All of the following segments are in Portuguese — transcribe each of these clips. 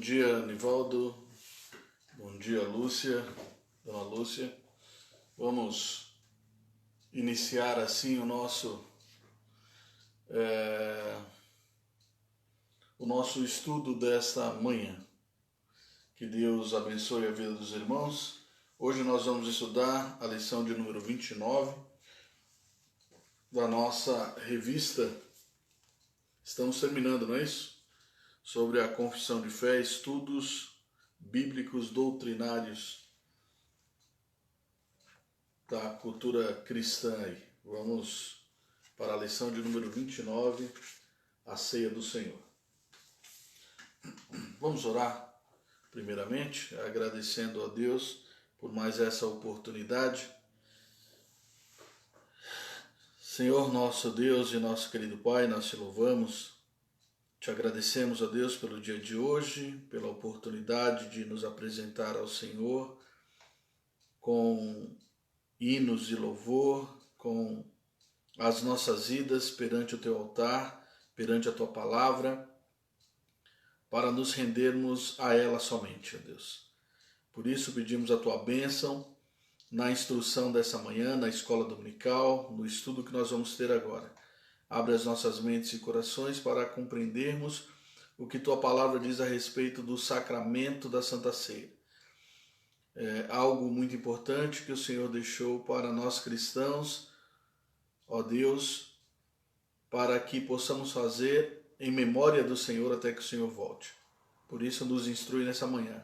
dia, Nivaldo. Bom dia, Lúcia, Dona Lúcia. Vamos iniciar assim o nosso estudo desta manhã. Que Deus abençoe a vida dos irmãos. Hoje nós vamos estudar a lição de número 29 da nossa revista. Estamos terminando, não é isso? Sobre a confissão de fé, estudos bíblicos doutrinários da cultura cristã. Vamos para a lição de número 29, a ceia do Senhor. Vamos orar primeiramente, agradecendo a Deus por mais essa oportunidade. Senhor nosso Deus e nosso querido Pai, nós te louvamos. Te agradecemos, ó Deus, pelo dia de hoje, pela oportunidade de nos apresentar ao Senhor com hinos de louvor, com as nossas vidas perante o Teu altar, perante a Tua palavra, para nos rendermos a ela somente, ó Deus. Por isso pedimos a Tua bênção na instrução dessa manhã, na escola dominical, no estudo que nós vamos ter agora. Abre as nossas mentes e corações para compreendermos o que Tua palavra diz a respeito do sacramento da Santa Ceia. É algo muito importante que o Senhor deixou para nós cristãos, ó Deus, para que possamos fazer em memória do Senhor até que o Senhor volte. Por isso nos instrui nessa manhã.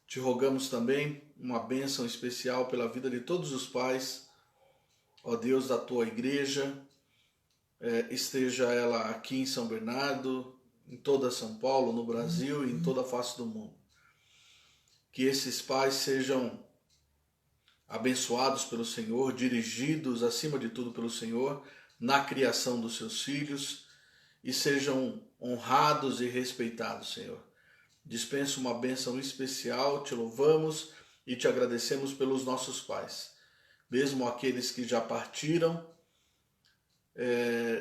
Te rogamos também uma bênção especial pela vida de todos os pais, ó Deus, da Tua igreja, esteja ela aqui em São Bernardo, em toda São Paulo, no Brasil e em toda a face do mundo. Que esses pais sejam abençoados pelo Senhor, dirigidos acima de tudo pelo Senhor, na criação dos seus filhos, e sejam honrados e respeitados, Senhor. Dispensa uma bênção especial, te louvamos e te agradecemos pelos nossos pais. Mesmo aqueles que já partiram,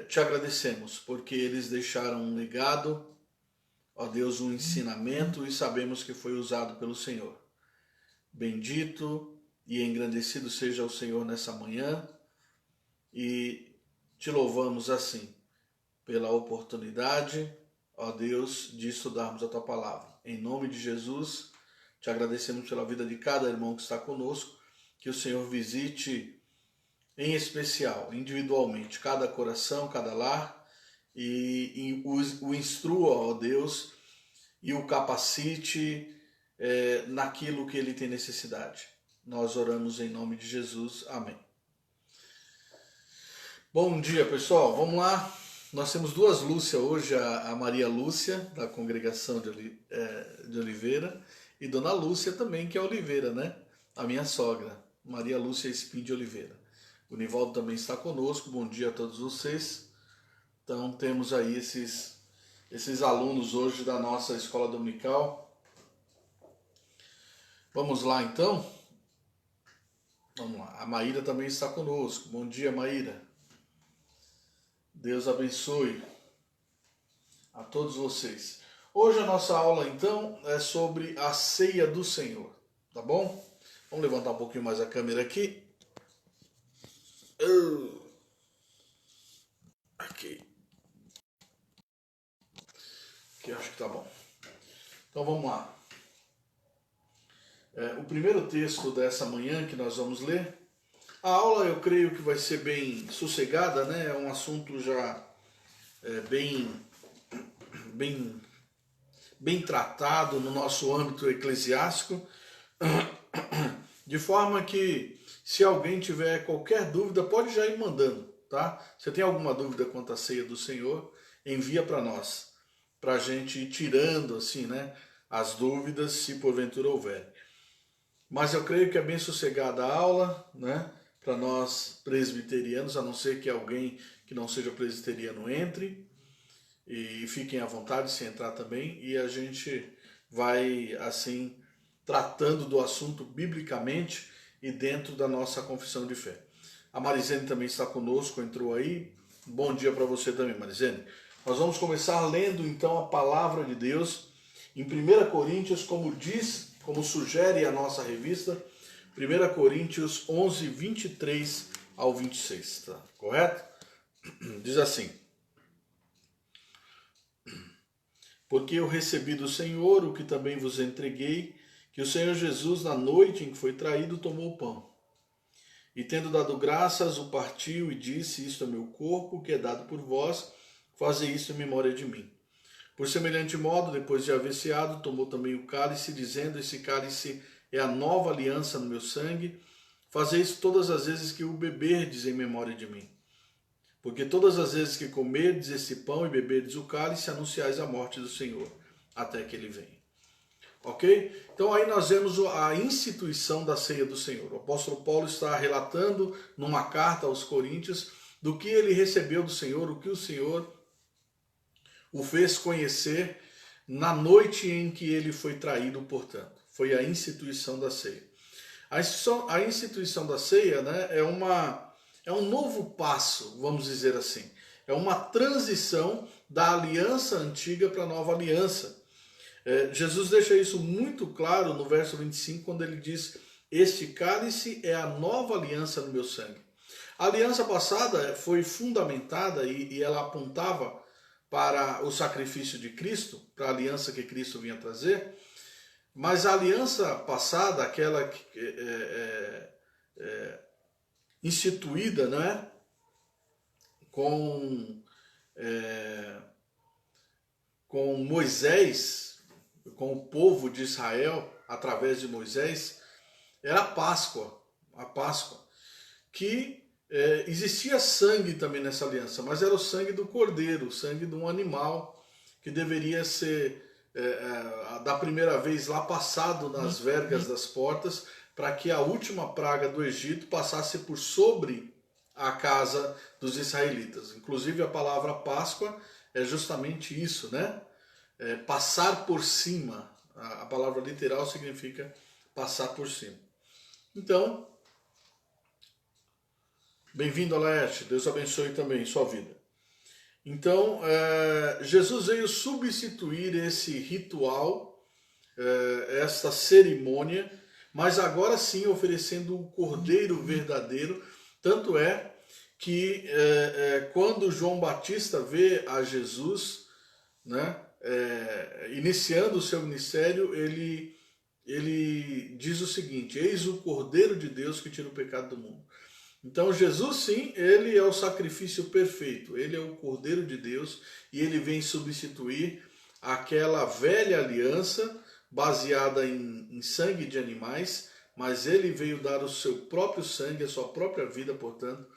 te agradecemos, porque eles deixaram um legado, ó Deus, um ensinamento, e sabemos que foi usado pelo Senhor. Bendito e engrandecido seja o Senhor nessa manhã, e te louvamos assim, pela oportunidade, ó Deus, de estudarmos a Tua palavra. Em nome de Jesus, te agradecemos pela vida de cada irmão que está conosco, que o Senhor visite em especial, individualmente, cada coração, cada lar, e o instrua, ó Deus, e o capacite naquilo que ele tem necessidade. Nós oramos em nome de Jesus. Amém. Bom dia, pessoal. Vamos lá. Nós temos duas Lúcia hoje, a Maria Lúcia, da congregação de Oliveira, e Dona Lúcia também, que é Oliveira, né? A minha sogra, Maria Lúcia Espim de Oliveira. O Nivaldo também está conosco, bom dia a todos vocês. Então temos aí esses alunos hoje da nossa escola dominical. Vamos lá então? Vamos lá, a Maíra também está conosco, bom dia Maíra. Deus abençoe a todos vocês. Hoje a nossa aula então é sobre a ceia do Senhor, tá bom? Vamos levantar um pouquinho mais a câmera aqui. Aqui acho que tá bom. Então vamos lá. O primeiro texto dessa manhã que nós vamos ler. A aula eu creio que vai ser bem sossegada, né? É um assunto já bem tratado no nosso âmbito eclesiástico, de forma que se alguém tiver qualquer dúvida, pode já ir mandando, tá? Se tem alguma dúvida quanto à ceia do Senhor, envia para nós, para a gente ir tirando assim, né, as dúvidas, se porventura houver. Mas eu creio que é bem sossegada a aula, né, para nós presbiterianos, a não ser que alguém que não seja presbiteriano entre, e fiquem à vontade se entrar também, e a gente vai assim tratando do assunto biblicamente e dentro da nossa confissão de fé. A Marizene também está conosco, entrou aí. Bom dia para você também, Marizene. Nós vamos começar lendo então a palavra de Deus em 1 Coríntios, como sugere a nossa revista, 1 Coríntios 11, 23 ao 26, tá? Correto? Diz assim: porque eu recebi do Senhor o que também vos entreguei, que o Senhor Jesus, na noite em que foi traído, tomou o pão. E tendo dado graças, o partiu e disse: isto é meu corpo, que é dado por vós, fazei isto em memória de mim. Por semelhante modo, depois de haver ceado, tomou também o cálice, dizendo: esse cálice é a nova aliança no meu sangue, fazei isso todas as vezes que o beberdes em memória de mim. Porque todas as vezes que comerdes esse pão e beberdes o cálice, anunciais a morte do Senhor, até que ele venha. Ok? Então aí nós vemos a instituição da ceia do Senhor. O apóstolo Paulo está relatando numa carta aos Coríntios do que ele recebeu do Senhor, o que o Senhor o fez conhecer na noite em que ele foi traído, portanto. Foi a instituição da ceia. A instituição da ceia, né, é um novo passo, vamos dizer assim. É uma transição da aliança antiga para a nova aliança. Jesus deixa isso muito claro no verso 25, quando ele diz: este cálice é a nova aliança no meu sangue. A aliança passada foi fundamentada e ela apontava para o sacrifício de Cristo, para a aliança que Cristo vinha trazer. Mas a aliança passada, aquela instituída, né, com Moisés, com o povo de Israel, através de Moisés, era a Páscoa, que existia sangue também nessa aliança, mas era o sangue do cordeiro, o sangue de um animal que deveria ser da primeira vez lá passado nas vergas das portas, para que a última praga do Egito passasse por sobre a casa dos israelitas. Inclusive a palavra Páscoa é justamente isso, né? Passar por cima. A palavra literal significa passar por cima. Então, bem-vindo, Laerte. Deus abençoe também sua vida. Então, Jesus veio substituir esse ritual, esta cerimônia, mas agora sim oferecendo o cordeiro verdadeiro. Tanto é que quando João Batista vê a Jesus, né, iniciando o seu ministério, ele diz o seguinte: eis o Cordeiro de Deus que tira o pecado do mundo. Então Jesus sim, ele é o sacrifício perfeito, ele é o Cordeiro de Deus e ele vem substituir aquela velha aliança baseada em sangue de animais, mas ele veio dar o seu próprio sangue, a sua própria vida, portanto,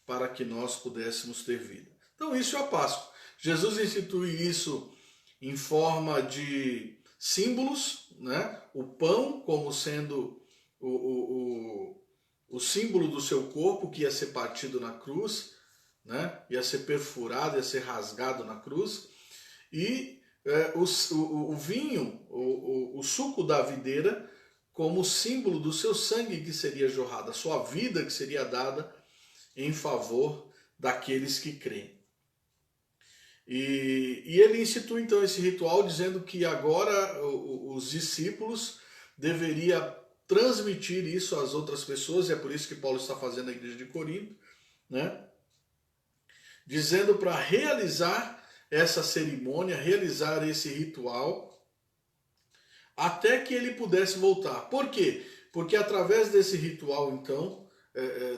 para que nós pudéssemos ter vida. Então isso é a Páscoa. Jesus institui isso em forma de símbolos, né? O pão como sendo o símbolo do seu corpo, que ia ser partido na cruz, né? Ia ser perfurado, ia ser rasgado na cruz, e o vinho, o suco da videira, como símbolo do seu sangue que seria jorrado, a sua vida que seria dada em favor daqueles que creem. E ele institui então esse ritual dizendo que agora os discípulos deveriam transmitir isso às outras pessoas, e é por isso que Paulo está fazendo na igreja de Corinto, né? Dizendo para realizar essa cerimônia, realizar esse ritual, até que ele pudesse voltar. Por quê? Porque através desse ritual, então,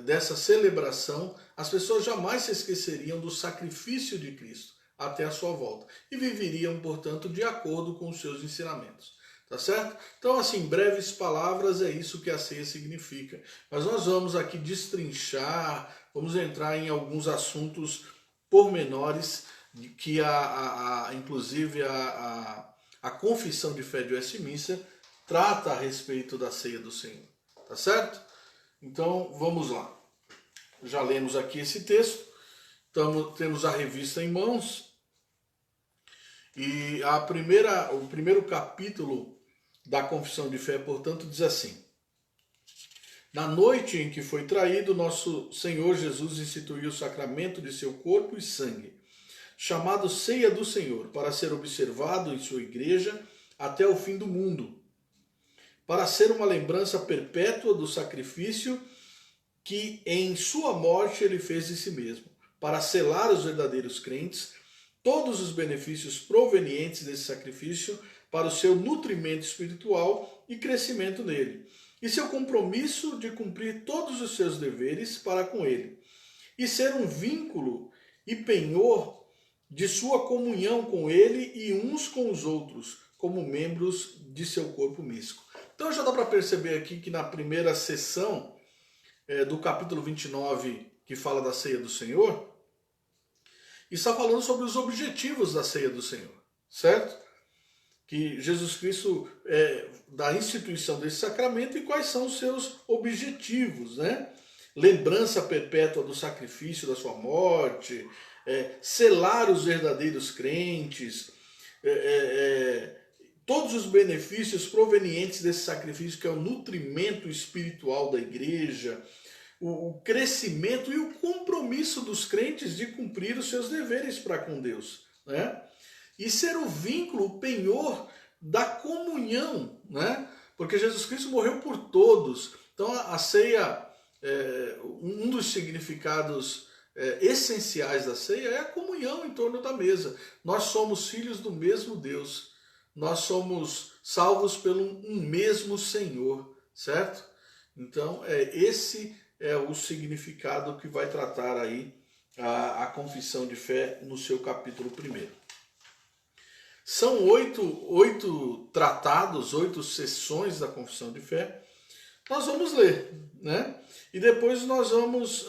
dessa celebração, as pessoas jamais se esqueceriam do sacrifício de Cristo até a sua volta e viveriam, portanto, de acordo com os seus ensinamentos. Tá certo? Então, assim, em breves palavras, é isso que a ceia significa. Mas nós vamos aqui destrinchar, vamos entrar em alguns assuntos pormenores que inclusive a Confissão de Fé de Westminster trata a respeito da ceia do Senhor. Tá certo? Então, vamos lá. Já lemos aqui esse texto, temos a revista em mãos, e o primeiro capítulo da Confissão de Fé, portanto, diz assim: na noite em que foi traído, nosso Senhor Jesus instituiu o sacramento de seu corpo e sangue, chamado Ceia do Senhor, para ser observado em sua igreja até o fim do mundo, para ser uma lembrança perpétua do sacrifício que em sua morte ele fez de si mesmo, para selar os verdadeiros crentes, todos os benefícios provenientes desse sacrifício para o seu nutrimento espiritual e crescimento nele, e seu compromisso de cumprir todos os seus deveres para com ele, e ser um vínculo e penhor de sua comunhão com ele e uns com os outros, como membros de seu corpo místico. Então já dá para perceber aqui que na primeira sessão do capítulo 29, que fala da ceia do Senhor, está falando sobre os objetivos da ceia do Senhor, certo? Que Jesus Cristo da instituição desse sacramento e quais são os seus objetivos, né? Lembrança perpétua do sacrifício da sua morte, selar os verdadeiros crentes, todos os benefícios provenientes desse sacrifício, que é o nutrimento espiritual da igreja, o crescimento e o compromisso dos crentes de cumprir os seus deveres para com Deus, né? E ser o vínculo, o penhor da comunhão, né? Porque Jesus Cristo morreu por todos. Então a ceia, um dos significados essenciais da ceia é a comunhão em torno da mesa. Nós somos filhos do mesmo Deus. Nós somos salvos pelo um mesmo Senhor, certo? Então esse é o significado que vai tratar aí a confissão de fé no seu capítulo 1. São oito tratados, 8 sessões da confissão de fé. Nós vamos ler, né? E depois nós vamos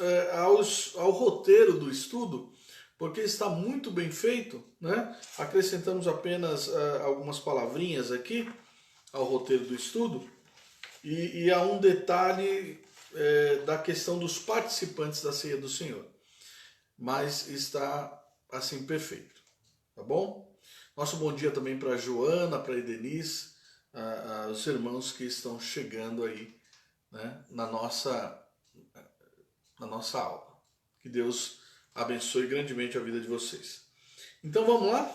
ao roteiro do estudo, porque está muito bem feito, né? Acrescentamos apenas algumas palavrinhas aqui ao roteiro do estudo, e há um detalhe da questão dos participantes da ceia do Senhor. Mas está assim perfeito, tá bom? Nosso bom dia também para a Joana, para a Edenise, os irmãos que estão chegando aí, né, na nossa aula. Que Deus abençoe grandemente a vida de vocês. Então vamos lá?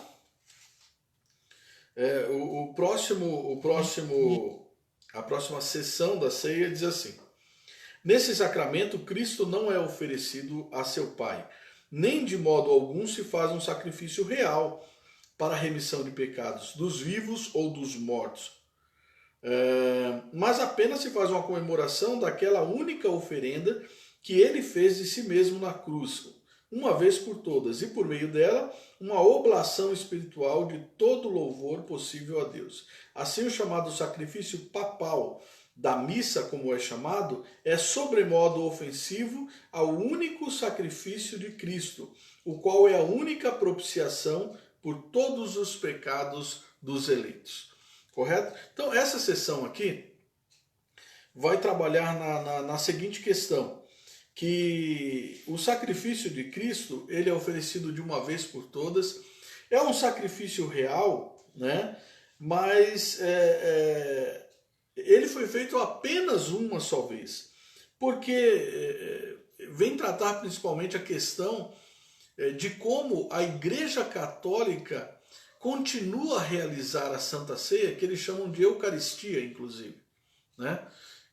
A próxima sessão da ceia diz assim: nesse sacramento, Cristo não é oferecido a seu Pai, nem de modo algum se faz um sacrifício real para a remissão de pecados dos vivos ou dos mortos, mas apenas se faz uma comemoração daquela única oferenda que ele fez de si mesmo na cruz, uma vez por todas, e por meio dela, uma oblação espiritual de todo louvor possível a Deus. Assim, o chamado sacrifício papal da missa, como é chamado, é sobremodo ofensivo ao único sacrifício de Cristo, o qual é a única propiciação por todos os pecados dos eleitos. Correto? Então, essa sessão aqui vai trabalhar na seguinte questão, que o sacrifício de Cristo, ele é oferecido de uma vez por todas, é um sacrifício real, né? Mas ele foi feito apenas uma só vez, porque vem tratar principalmente a questão de como a Igreja Católica continua a realizar a Santa Ceia, que eles chamam de Eucaristia, inclusive, né?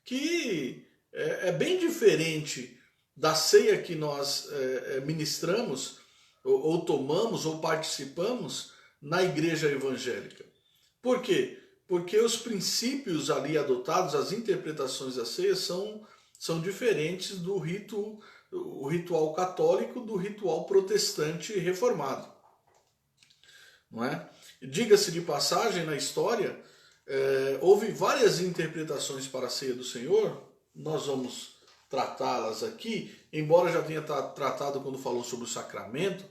Que é bem diferente da ceia que nós ministramos, ou tomamos, ou participamos na Igreja Evangélica. Por quê? Porque os princípios ali adotados, as interpretações da ceia são diferentes do ritual católico do ritual protestante reformado. Não é? Diga-se de passagem, na história, houve várias interpretações para a ceia do Senhor. Nós vamos tratá-las aqui, embora já tenha tratado quando falou sobre o sacramento,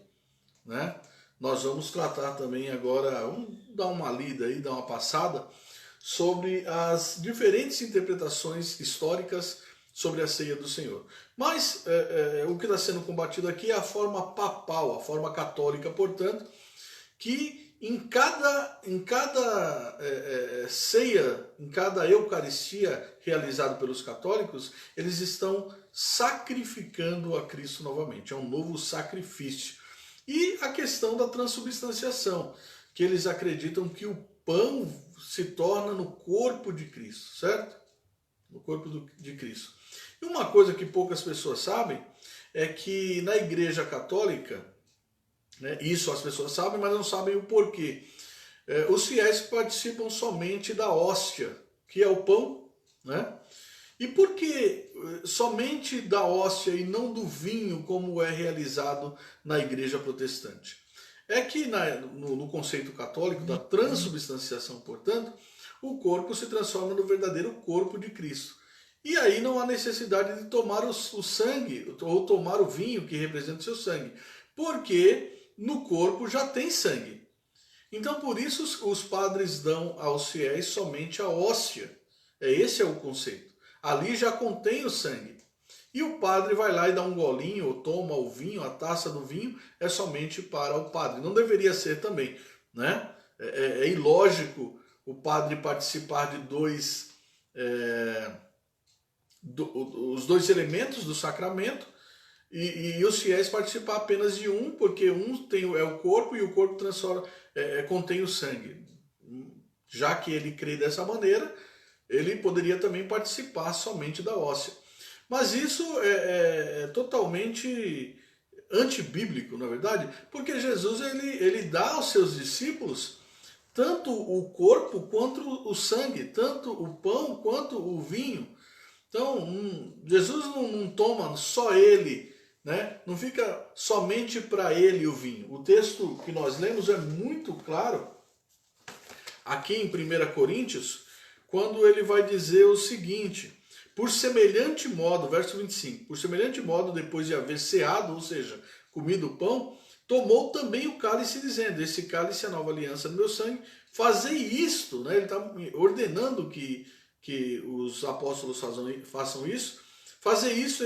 né? Nós vamos tratar também agora, vamos dar uma lida aí, dar uma passada sobre as diferentes interpretações históricas sobre a ceia do Senhor. Mas o que está sendo combatido aqui é a forma papal, a forma católica, portanto, que em cada ceia, em cada Eucaristia realizada pelos católicos, eles estão sacrificando a Cristo novamente. É um novo sacrifício. E a questão da transubstanciação, que eles acreditam que o pão se torna no corpo de Cristo, certo? No corpo de Cristo. E uma coisa que poucas pessoas sabem é que na Igreja Católica, né, isso as pessoas sabem, mas não sabem o porquê. Os fiéis participam somente da hóstia, que é o pão, né? E por que somente da hóstia e não do vinho, como é realizado na Igreja Protestante? É que no conceito católico da transubstanciação, portanto, o corpo se transforma no verdadeiro corpo de Cristo. E aí não há necessidade de tomar o sangue, ou tomar o vinho que representa o seu sangue, porque no corpo já tem sangue. Então por isso os padres dão aos fiéis somente a hóstia. Esse é o conceito. Ali já contém o sangue. E o padre vai lá e dá um golinho, ou toma o vinho, a taça do vinho, é somente para o padre. Não deveria ser também, né? É ilógico o padre participar de os dois elementos do sacramento e os fiéis participar apenas de um, porque um é o corpo e o corpo contém o sangue. Já que ele crê dessa maneira, ele poderia também participar somente da hóstia. Mas isso é totalmente antibíblico, na verdade, porque Jesus ele dá aos seus discípulos tanto o corpo quanto o sangue, tanto o pão quanto o vinho. Então, Jesus não toma só ele, né? Não fica somente para ele o vinho. O texto que nós lemos é muito claro, aqui em 1 Coríntios, quando ele vai dizer o seguinte: por semelhante modo, verso 25, por semelhante modo, depois de haver ceado, ou seja, comido o pão, tomou também o cálice, dizendo: esse cálice é a nova aliança no meu sangue, fazei isto, né? Ele está ordenando que os apóstolos façam isso, fazer isso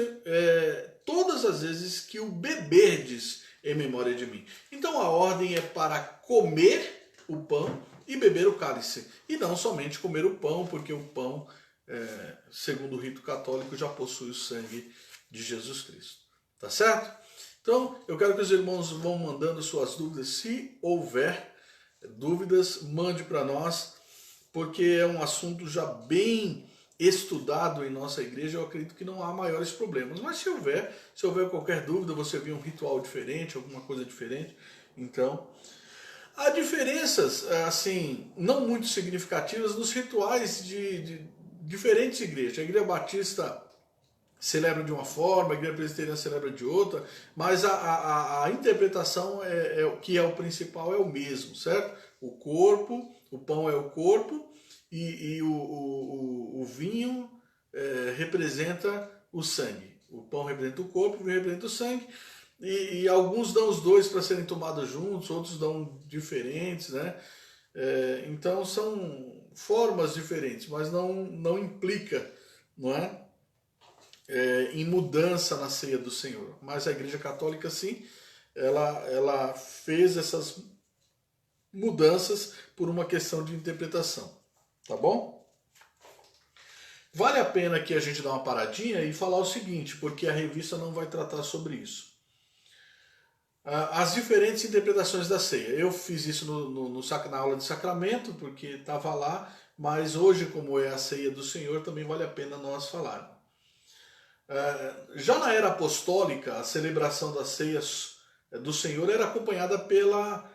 todas as vezes que o beberdes em memória de mim. Então a ordem é para comer o pão e beber o cálice, e não somente comer o pão, porque o pão, segundo o rito católico, já possui o sangue de Jesus Cristo. Tá certo? Então eu quero que os irmãos vão mandando suas dúvidas. Se houver dúvidas, mande para nós, porque é um assunto já bem estudado em nossa igreja. Eu acredito que não há maiores problemas, mas se houver qualquer dúvida, você viu um ritual diferente, alguma coisa diferente, então há diferenças assim não muito significativas nos rituais de diferentes igrejas. A Igreja Batista celebra de uma forma, a Igreja Presbiteriana celebra de outra, mas a interpretação o que é o principal, é o mesmo, certo? O corpo, o pão é o corpo e o vinho representa o sangue. O pão representa o corpo, o vinho representa o sangue, e alguns dão os dois para serem tomados juntos, outros dão diferentes, né? Então são formas diferentes, mas não implica, não é? Em mudança na ceia do Senhor. Mas a Igreja Católica, sim, ela fez essas mudanças por uma questão de interpretação. Tá bom? Vale a pena que a gente dá uma paradinha e falar o seguinte, porque a revista não vai tratar sobre isso. As diferentes interpretações da ceia. Eu fiz isso na aula de sacramento, porque estava lá, mas hoje, como é a ceia do Senhor, também vale a pena nós falarmos. Já na era apostólica, a celebração das ceias do Senhor era acompanhada pela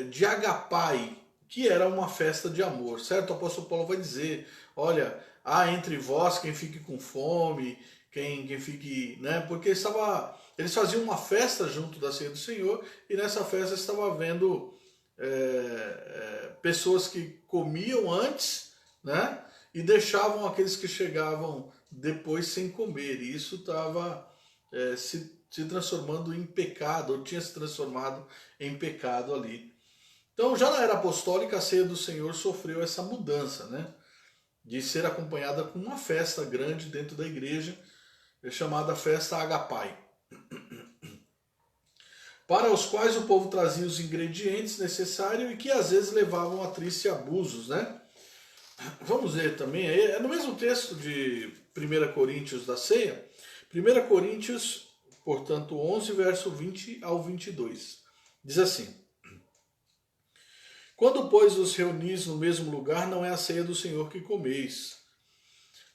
de agapai, que era uma festa de amor, certo? O apóstolo Paulo vai dizer: olha, há entre vós quem fique com fome, quem fique, né? Porque eles faziam uma festa junto da ceia do Senhor, e nessa festa estava havendo pessoas que comiam antes, né? E deixavam aqueles que chegavam depois sem comer. E isso estava se transformando em pecado, ou tinha se transformado em pecado ali. Então, já na era apostólica, a ceia do Senhor sofreu essa mudança, né? De ser acompanhada com uma festa grande dentro da igreja, chamada festa agapai, para os quais o povo trazia os ingredientes necessários e que às vezes levavam a tristes abusos, né? Vamos ver também, no mesmo texto de 1 Coríntios da ceia, 1 Coríntios, portanto, 11, verso 20 ao 22. Diz assim: Quando, pois, os reunis no mesmo lugar, não é a ceia do Senhor que comeis.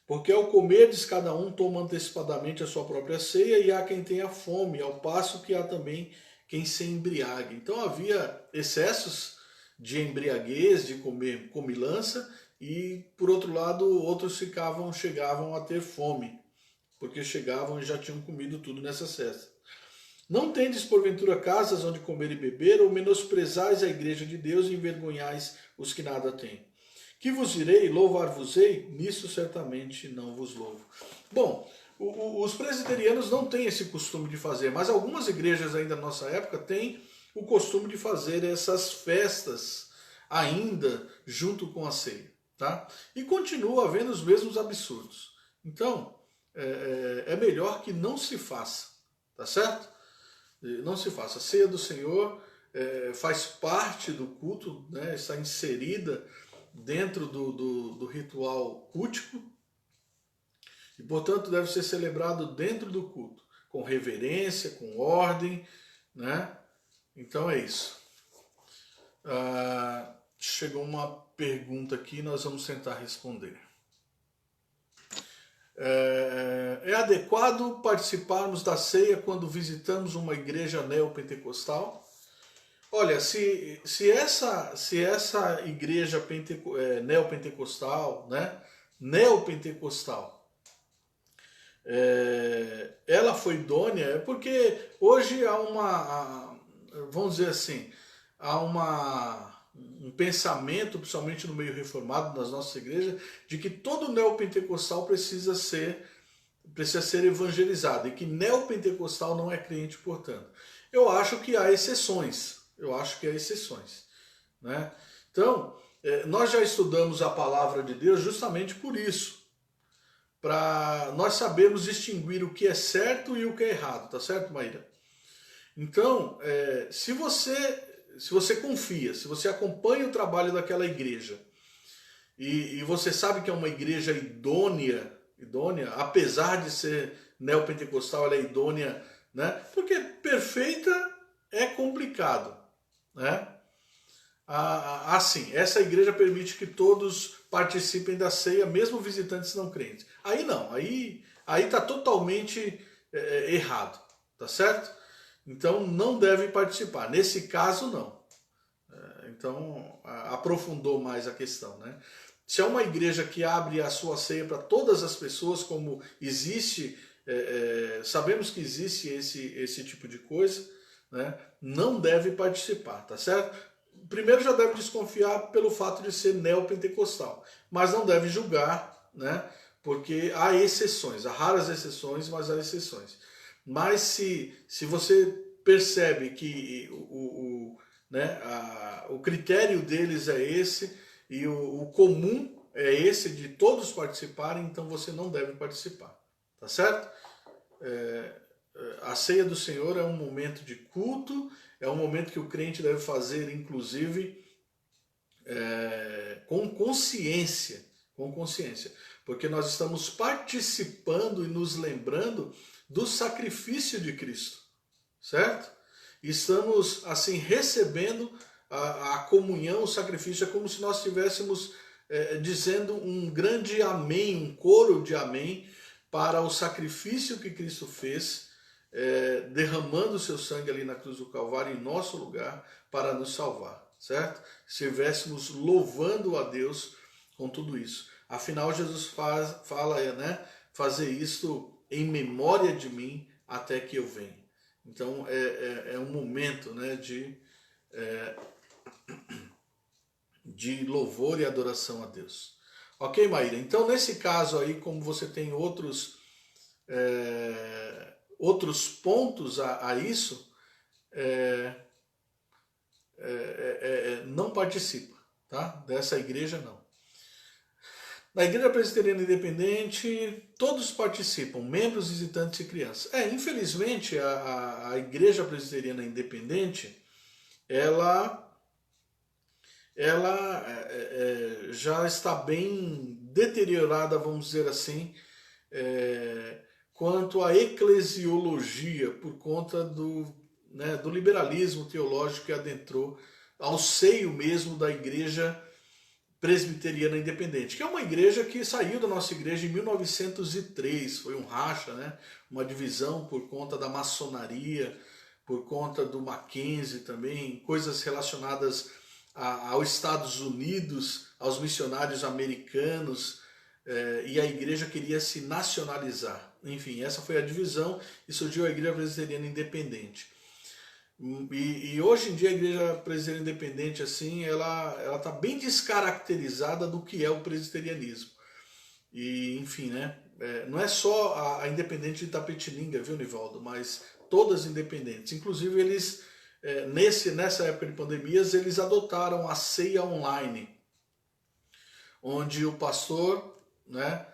Porque ao comerdes, cada um toma antecipadamente a sua própria ceia, e há quem tenha fome, ao passo que há também quem se embriague. Então havia excessos de embriaguez, de comilança, e por outro lado, outros chegavam a ter fome, porque chegavam e já tinham comido tudo nessa festa. Não tendes porventura casas onde comer e beber, ou menosprezais a igreja de Deus e envergonhais os que nada têm? Que vos direi, louvar-vos-ei? Nisso certamente não vos louvo. Bom, os presbiterianos não têm esse costume de fazer, mas algumas igrejas ainda na nossa época têm o costume de fazer essas festas ainda junto com a ceia. Tá? E continua havendo os mesmos absurdos. Então, é melhor que não se faça, tá certo? Não se faça. A ceia do Senhor faz parte do culto, né? Está inserida dentro do ritual cultico e, portanto, deve ser celebrado dentro do culto, com reverência, com ordem, né? Então é isso. Chegou uma pergunta aqui, nós vamos tentar responder. É adequado participarmos da ceia quando visitamos uma igreja neopentecostal? Olha, se essa igreja neopentecostal, né, neopentecostal, ela foi idônea, é porque hoje vamos dizer assim, há um pensamento, principalmente no meio reformado, nas nossas igrejas, de que todo neopentecostal precisa ser evangelizado, e que neopentecostal não é crente, portanto. Eu acho que há exceções. Né? Então, nós já estudamos a palavra de Deus justamente por isso, para nós sabermos distinguir o que é certo e o que é errado, tá certo, Maíra? Então, se você confia, se você acompanha o trabalho daquela igreja e você sabe que é uma igreja idônea, apesar de ser neopentecostal, ela é idônea, né? Porque perfeita é complicado, né? Assim, essa igreja permite que todos participem da ceia, mesmo visitantes não crentes. Aí não, aí está totalmente errado, tá certo? Então não deve participar. Nesse caso, não. Então aprofundou mais a questão, né? Se é uma igreja que abre a sua ceia para todas as pessoas, como existe, sabemos que existe esse tipo de coisa, né? Não deve participar, tá certo? Primeiro já deve desconfiar pelo fato de ser neopentecostal, mas não deve julgar, né? Porque há exceções, há raras exceções, mas há exceções. Mas se você percebe que o critério deles é esse e o comum é esse de todos participarem, então você não deve participar, tá certo? A ceia do Senhor é um momento de culto, é um momento que o crente deve fazer, inclusive, com consciência, porque nós estamos participando e nos lembrando do sacrifício de Cristo, certo? Estamos, assim, recebendo a comunhão, o sacrifício, é como se nós estivéssemos dizendo um grande amém, um coro de amém para o sacrifício que Cristo fez, derramando o seu sangue ali na cruz do Calvário em nosso lugar para nos salvar, certo? Estivéssemos louvando a Deus com tudo isso. Afinal, Jesus fala, né? Fazer isto em memória de mim até que eu venha. Então é um momento, né, de louvor e adoração a Deus. Ok, Maíra? Então nesse caso aí, como você tem outros pontos a isso, não participa, tá? Dessa igreja não. Na Igreja Presbiteriana Independente, todos participam, membros, visitantes e crianças. Infelizmente, a Igreja Presbiteriana Independente, ela já está bem deteriorada, vamos dizer assim, quanto à eclesiologia, por conta do liberalismo teológico que adentrou ao seio mesmo da Igreja Presbiteriana Independente, que é uma igreja que saiu da nossa igreja em 1903, foi um racha, né? Uma divisão por conta da maçonaria, por conta do Mackenzie também, coisas relacionadas aos Estados Unidos, aos missionários americanos, e a igreja queria se nacionalizar. Enfim, essa foi a divisão e surgiu a Igreja Presbiteriana Independente. E hoje em dia a Igreja Presbiteriana Independente, assim, ela está bem descaracterizada do que é o presbiterianismo. E, enfim, né? Não é só a Independente de Itapetininga, viu, Nivaldo? Mas todas independentes. Inclusive, eles, nessa época de pandemias, eles adotaram a ceia online, onde o pastor, né,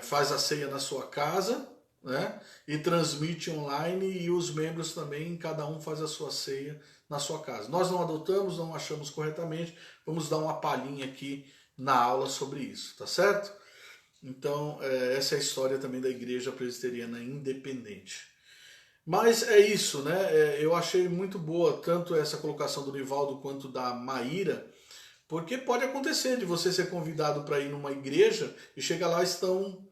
faz a ceia na sua casa, né, e transmite online, e os membros também, cada um faz a sua ceia na sua casa. Nós não adotamos, não achamos corretamente, vamos dar uma palhinha aqui na aula sobre isso, tá certo? Então, essa é a história também da Igreja Presbiteriana Independente. Mas é isso, né? Eu achei muito boa tanto essa colocação do Nivaldo quanto da Maíra, porque pode acontecer de você ser convidado para ir numa igreja e chega lá e estão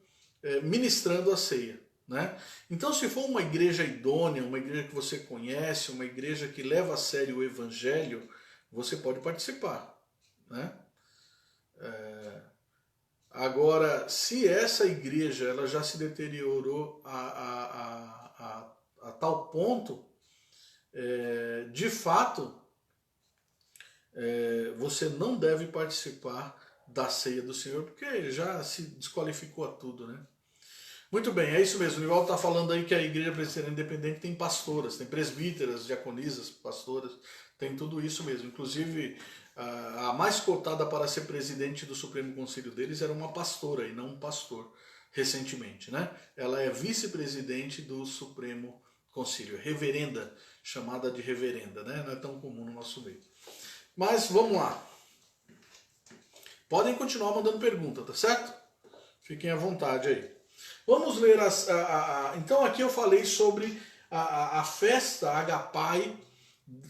ministrando a ceia, né? Então, se for uma igreja idônea, uma igreja que você conhece, uma igreja que leva a sério o evangelho, você pode participar, né? Agora, se essa igreja ela já se deteriorou a tal ponto, de fato, você não deve participar da ceia do Senhor, porque já se desqualificou a tudo, né? Muito bem, é isso mesmo. O Nivaldo está falando aí que a Igreja Presbiteriana Independente tem pastoras, tem presbíteras, diaconisas, pastoras, tem tudo isso mesmo. Inclusive, a mais cotada para ser presidente do Supremo Conselho deles era uma pastora e não um pastor, recentemente, né? Ela é vice-presidente do Supremo Conselho, reverenda, chamada de reverenda, né? Não é tão comum no nosso meio. Mas vamos lá. Podem continuar mandando pergunta, tá certo? Fiquem à vontade aí. Vamos ler então aqui eu falei sobre a festa Agapai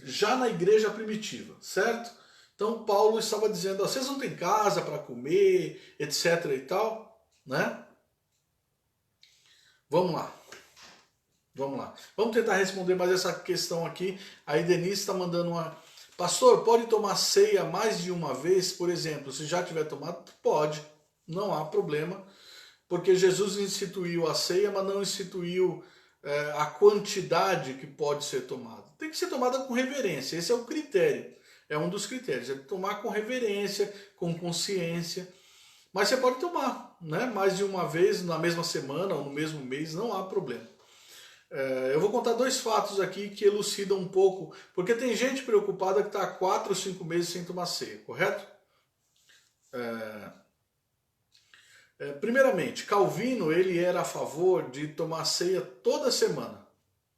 já na igreja primitiva, certo? Então Paulo estava dizendo, vocês não têm casa para comer, etc e tal, né? Vamos lá. Vamos tentar responder mais essa questão aqui. A Denise está mandando uma... Pastor, pode tomar ceia mais de uma vez? Por exemplo, se já tiver tomado, pode. Não há problema. Porque Jesus instituiu a ceia, mas não instituiu a quantidade que pode ser tomada. Tem que ser tomada com reverência. Esse é o critério. É um dos critérios. É tomar com reverência, com consciência. Mas você pode tomar, né? Mais de uma vez na mesma semana ou no mesmo mês, não há problema. Eu vou contar dois fatos aqui que elucidam um pouco, porque tem gente preocupada que está há 4 ou 5 meses sem tomar ceia, correto? Primeiramente, Calvino ele era a favor de tomar ceia toda semana.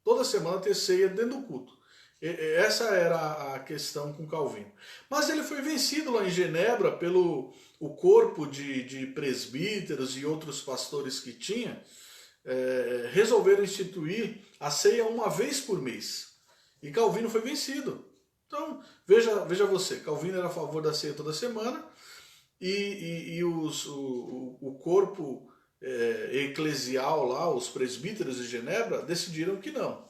Toda semana ter ceia dentro do culto. Essa era a questão com Calvino. Mas ele foi vencido lá em Genebra pelo o corpo de presbíteros e outros pastores que tinha, resolveram instituir a ceia uma vez por mês. E Calvino foi vencido. Então, veja você, Calvino era a favor da ceia toda semana, e o corpo eclesial lá, os presbíteros de Genebra, decidiram que não,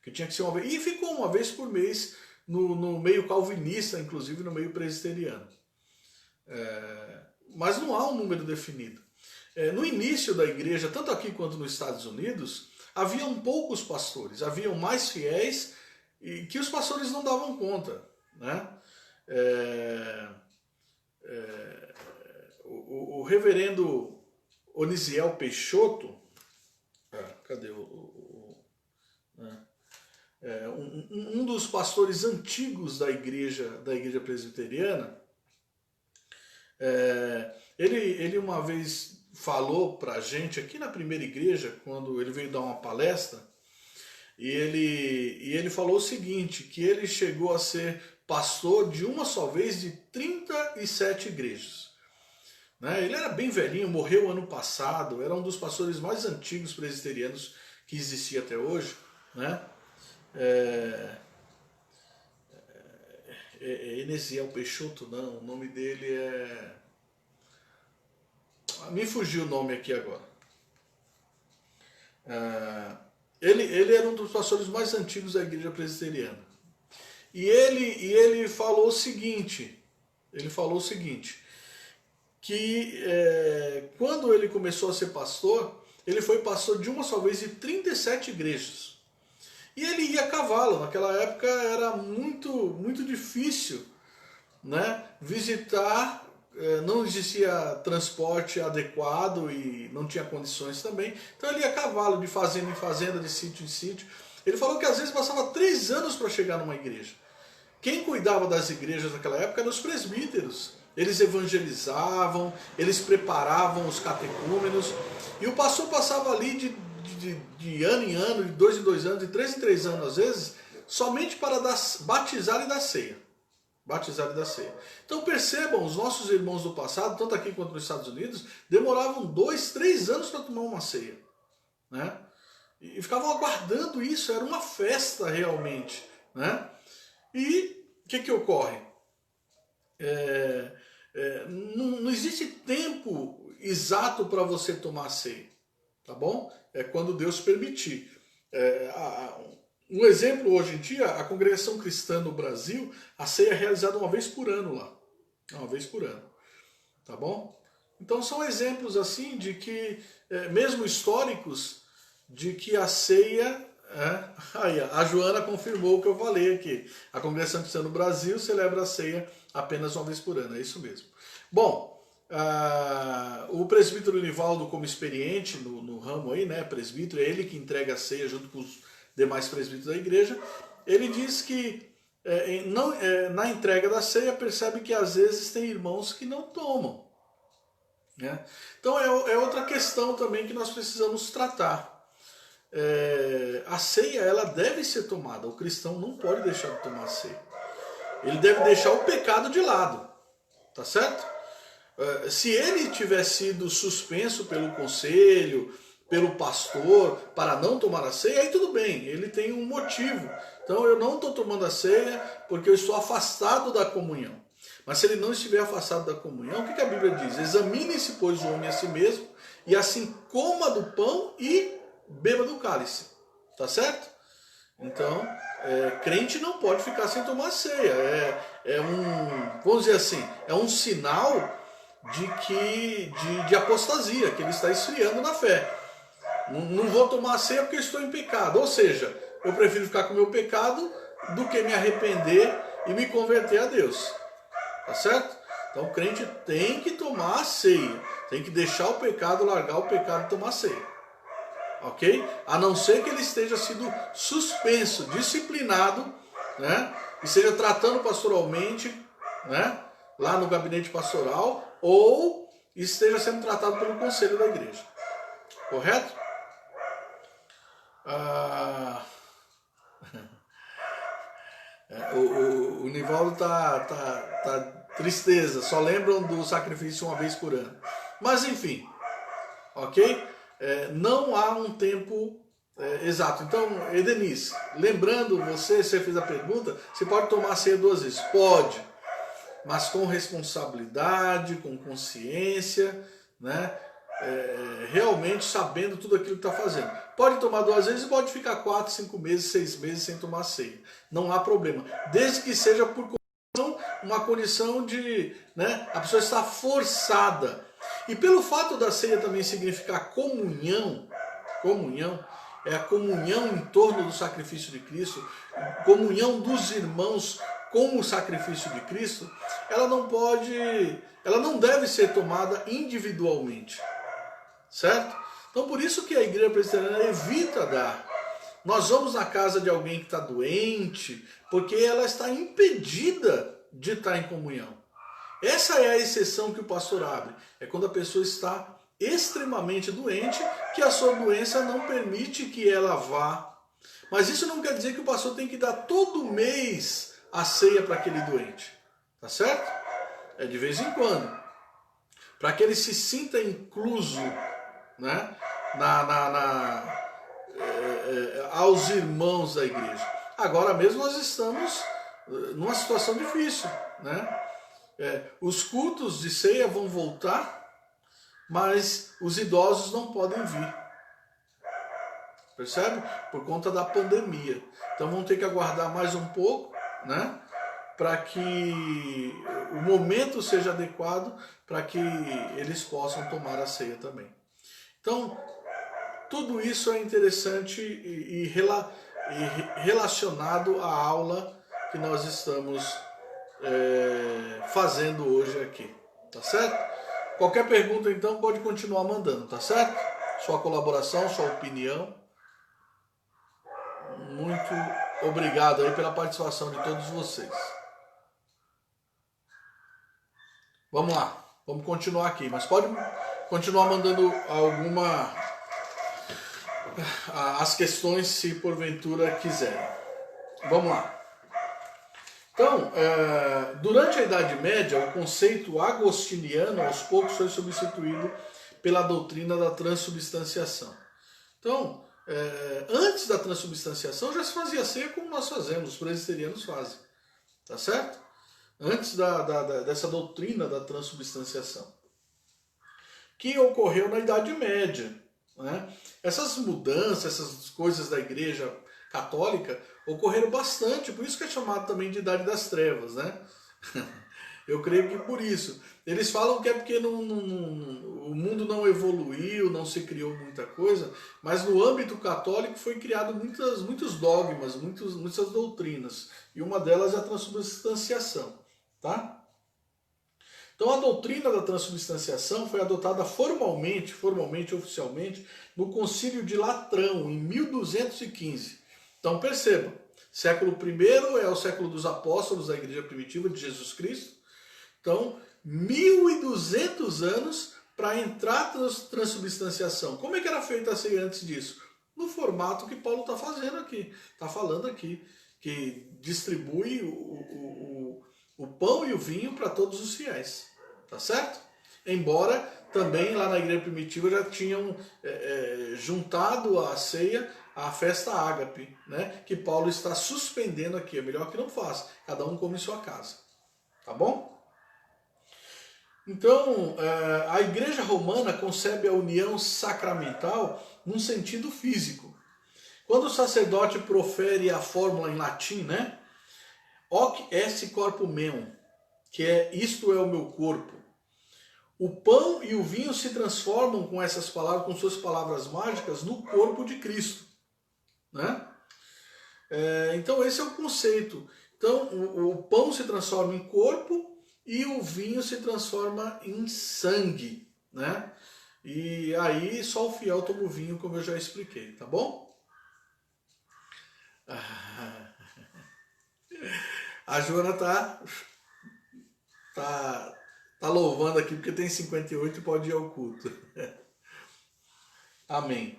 que tinha que ser uma vez, e ficou uma vez por mês no meio calvinista, inclusive no meio presbiteriano. Mas não há um número definido. No início da igreja, tanto aqui quanto nos Estados Unidos, haviam poucos pastores, haviam mais fiéis e que os pastores não davam conta, né? O reverendo Onisiel Peixoto, cadê um dos pastores antigos da igreja presbiteriana, ele uma vez falou para a gente aqui na primeira igreja, quando ele veio dar uma palestra, e ele falou o seguinte, que ele chegou a ser pastor de uma só vez de 37 igrejas. Né? Ele era bem velhinho, morreu ano passado, era um dos pastores mais antigos presbiterianos que existia até hoje. Né? Enesiel Peixoto, não, o nome dele é... Me fugiu o nome aqui agora. Ele era um dos pastores mais antigos da igreja presbiteriana. E ele falou o seguinte, que quando ele começou a ser pastor, ele foi pastor de uma só vez de 37 igrejas. E ele ia a cavalo. Naquela época era muito difícil, né, visitar, não existia transporte adequado e não tinha condições também. Então ele ia a cavalo, de fazenda em fazenda, de sítio em sítio. Ele falou que às vezes passava 3 anos para chegar numa igreja. Quem cuidava das igrejas naquela época eram os presbíteros. Eles evangelizavam, eles preparavam os catecúmenos. E o pastor passava ali de ano em ano, de 2 em 2 anos, de 3 em 3 anos às vezes, somente para batizar e dar ceia. Batizar e dar ceia. Então percebam, os nossos irmãos do passado, tanto aqui quanto nos Estados Unidos, demoravam 2, 3 anos para tomar uma ceia, né? E ficavam aguardando isso, era uma festa realmente, né? E o que ocorre? Não existe tempo exato para você tomar a ceia, tá bom? É quando Deus permitir. Um exemplo, hoje em dia, a congregação cristã no Brasil, a ceia é realizada uma vez por ano lá. Uma vez por ano, tá bom? Então são exemplos assim de que, mesmo históricos, de que a ceia... Aí, a Joana confirmou o que eu falei aqui. A congregação cristã no Brasil celebra a ceia apenas uma vez por ano, é isso mesmo. Bom, o presbítero Nivaldo, como experiente no ramo aí, né, presbítero, é ele que entrega a ceia junto com os demais presbíteros da igreja. Ele diz que na entrega da ceia percebe que às vezes tem irmãos que não tomam, né? Então é outra questão também que nós precisamos tratar. A ceia, ela deve ser tomada. O cristão não pode deixar de tomar a ceia. Ele deve deixar o pecado de lado, tá certo? Se ele tiver sido suspenso pelo conselho, pelo pastor, para não tomar a ceia, aí tudo bem, ele tem um motivo. Então eu não estou tomando a ceia porque eu estou afastado da comunhão. Mas se ele não estiver afastado da comunhão, o que a Bíblia diz? Examine-se, pois, o homem a si mesmo, e assim coma do pão e beba do cálice, tá certo? Então, crente não pode ficar sem tomar ceia. Vamos dizer assim, é um sinal de apostasia, que ele está esfriando na fé. Não vou tomar ceia porque estou em pecado. Ou seja, eu prefiro ficar com o meu pecado do que me arrepender e me converter a Deus, tá certo? Então o crente tem que tomar a ceia, tem que deixar o pecado, largar o pecado e tomar a ceia. Ok? A não ser que ele esteja sido suspenso, disciplinado, né? E seja tratando pastoralmente, né? Lá no gabinete pastoral, ou esteja sendo tratado pelo conselho da igreja. Correto? O Nivaldo tá tristeza, só lembram do sacrifício uma vez por ano. Mas enfim, ok? Não há um tempo exato. Então, Edenice, lembrando você fez a pergunta, você pode tomar a ceia 2 vezes? Pode, mas com responsabilidade, com consciência, né? Realmente sabendo tudo aquilo que está fazendo. Pode tomar 2 vezes e pode ficar 4, 5 meses, 6 meses sem tomar ceia. Não há problema, desde que seja por uma condição de, né, a pessoa está forçada. E pelo fato da ceia também significar comunhão, é a comunhão em torno do sacrifício de Cristo, comunhão dos irmãos com o sacrifício de Cristo, ela não deve ser tomada individualmente, certo? Então por isso que a igreja presbiteriana evita dar. Nós vamos na casa de alguém que está doente, porque ela está impedida de estar em comunhão. Essa é a exceção que o pastor abre. É quando a pessoa está extremamente doente, que a sua doença não permite que ela vá. Mas isso não quer dizer que o pastor tem que dar todo mês a ceia para aquele doente. Tá certo? É de vez em quando. Para que ele se sinta incluso, né, aos irmãos da igreja. Agora mesmo nós estamos numa situação difícil, né? Os cultos de ceia vão voltar, mas os idosos não podem vir. Percebe? Por conta da pandemia. Então vão ter que aguardar mais um pouco, né? Para que o momento seja adequado para que eles possam tomar a ceia também. Então, tudo isso é interessante e relacionado à aula que nós estamos fazendo hoje aqui, tá certo? Qualquer pergunta, então, pode continuar mandando, tá certo? Sua colaboração, sua opinião. Muito obrigado aí pela participação de todos vocês. Vamos lá, vamos continuar aqui, mas pode continuar mandando as questões se porventura quiserem. Vamos lá. Então, durante a Idade Média, o conceito agostiniano aos poucos foi substituído pela doutrina da transubstanciação. Então, antes da transubstanciação já se fazia ceia como nós fazemos, os presbiterianos fazem, tá certo? Antes dessa doutrina da transubstanciação, que ocorreu na Idade Média, né? Essas mudanças, essas coisas da Igreja Católica ocorreram bastante, por isso que é chamado também de Idade das Trevas, né? Eu creio que por isso. Eles falam que é porque o mundo não evoluiu, não se criou muita coisa, mas no âmbito católico foi criado muitos dogmas, muitas doutrinas, e uma delas é a transubstanciação, tá? Então a doutrina da transubstanciação foi adotada formalmente, oficialmente, no Concílio de Latrão, em 1215. Então perceba, século I é o século dos apóstolos da Igreja Primitiva de Jesus Cristo. Então, 1200 anos para entrar a transubstanciação. Como é que era feita a ceia antes disso? No formato que Paulo está fazendo aqui. Está falando aqui, que distribui o pão e o vinho para todos os fiéis. Tá certo? Embora também lá na igreja primitiva já tinham juntado a ceia à festa ágape, né? Que Paulo está suspendendo aqui. É melhor que não faça. Cada um come em sua casa. Tá bom? Então, a igreja romana concebe a união sacramental num sentido físico. Quando o sacerdote profere a fórmula em latim, né? Hoc est corpus meum, que é isto é o meu corpo. O pão e o vinho se transformam com essas palavras, com suas palavras mágicas, no corpo de Cristo, né? Então esse é o conceito. Então o pão se transforma em corpo e o vinho se transforma em sangue, né? E aí só o fiel toma o vinho, como eu já expliquei, tá bom? A Joana tá louvando aqui porque tem 58 e pode ir ao culto. Amém.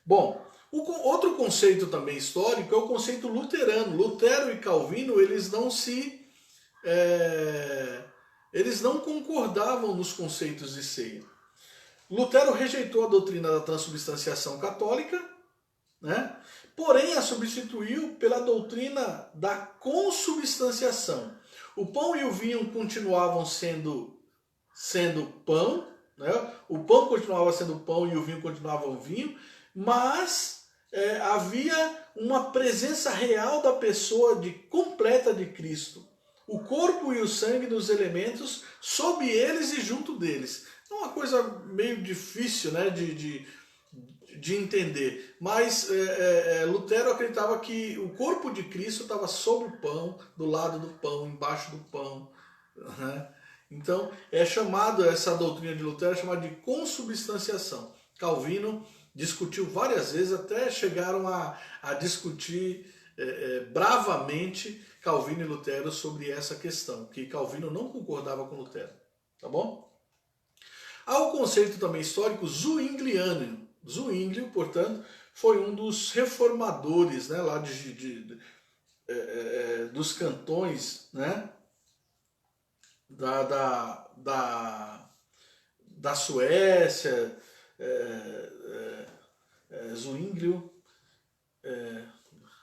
Bom, outro conceito também histórico é o conceito luterano. Lutero e Calvino, eles não concordavam nos conceitos de ceia. Lutero rejeitou a doutrina da transubstanciação católica, né? Porém a substituiu pela doutrina da consubstanciação. O pão e o vinho continuavam sendo pão, né? O pão continuava sendo pão e o vinho continuava vinho, mas havia uma presença real da pessoa completa de Cristo. O corpo e o sangue dos elementos sob eles e junto deles. É uma coisa meio difícil, né, de entender, mas Lutero acreditava que o corpo de Cristo estava sobre o pão, do lado do pão, embaixo do pão, né? Então essa doutrina de Lutero é chamada de consubstanciação. Calvino discutiu várias vezes, até chegaram a discutir bravamente Calvino e Lutero sobre essa questão, que Calvino não concordava com Lutero, tá bom? Há o conceito também histórico zwingliano. Zwinglio, portanto, foi um dos reformadores, né, lá dos cantões, né, da Suécia, Zwinglio.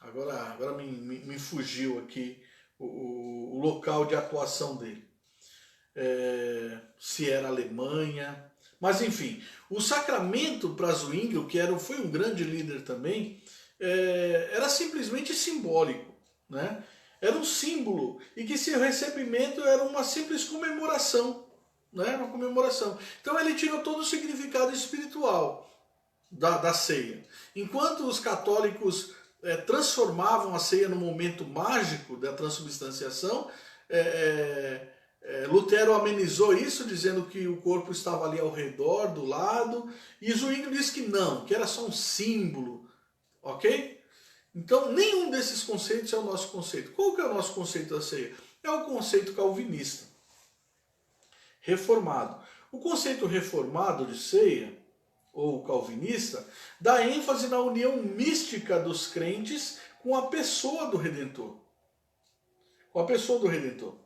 Agora me fugiu aqui o local de atuação dele. Se era Alemanha, mas enfim, o sacramento para Zwingli, que foi um grande líder também, era simplesmente simbólico, né? Era um símbolo, e que seu recebimento era uma simples comemoração, né? Uma comemoração. Então ele tira todo o significado espiritual da ceia. Enquanto os católicos transformavam a ceia num momento mágico da transubstanciação, Lutero amenizou isso, dizendo que o corpo estava ali ao redor, do lado, e Zwingli disse que não, que era só um símbolo, ok? Então, nenhum desses conceitos é o nosso conceito. Qual que é o nosso conceito da ceia? É o conceito calvinista, reformado. O conceito reformado de ceia, ou calvinista, dá ênfase na união mística dos crentes com a pessoa do Redentor. Com a pessoa do Redentor.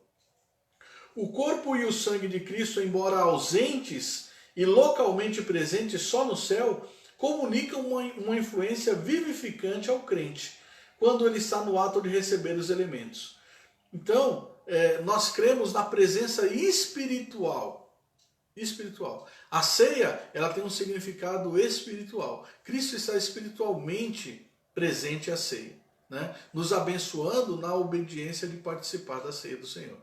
O corpo e o sangue de Cristo, embora ausentes e localmente presentes só no céu, comunicam uma influência vivificante ao crente, quando ele está no ato de receber os elementos. Então, nós cremos na presença espiritual. A ceia, ela tem um significado espiritual. Cristo está espiritualmente presente à ceia, né? Nos abençoando na obediência de participar da ceia do Senhor.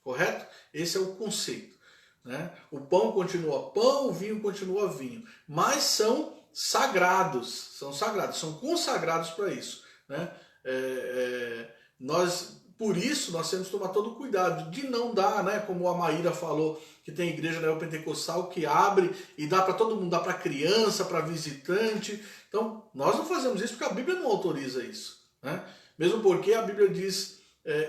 Correto? Esse é o conceito, né? O pão continua pão, o vinho continua vinho, mas são sagrados, são consagrados para isso, né? Por isso nós temos que tomar todo o cuidado de não dar, né? Como a Maíra falou, que tem igreja neopentecostal que abre e dá para todo mundo, dá para criança, para visitante. Então nós não fazemos isso porque a Bíblia não autoriza isso, né? Mesmo porque a Bíblia diz: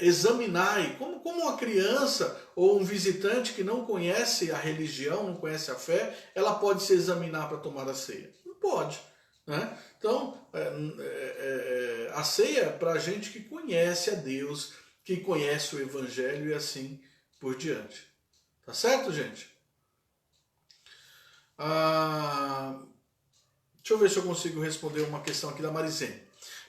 examinai, como uma criança ou um visitante que não conhece a religião, não conhece a fé, ela pode se examinar para tomar a ceia? Não pode, né? Então, a ceia é para a gente que conhece a Deus, que conhece o Evangelho e assim por diante. Tá certo, gente? Deixa eu ver se eu consigo responder uma questão aqui da Marizene.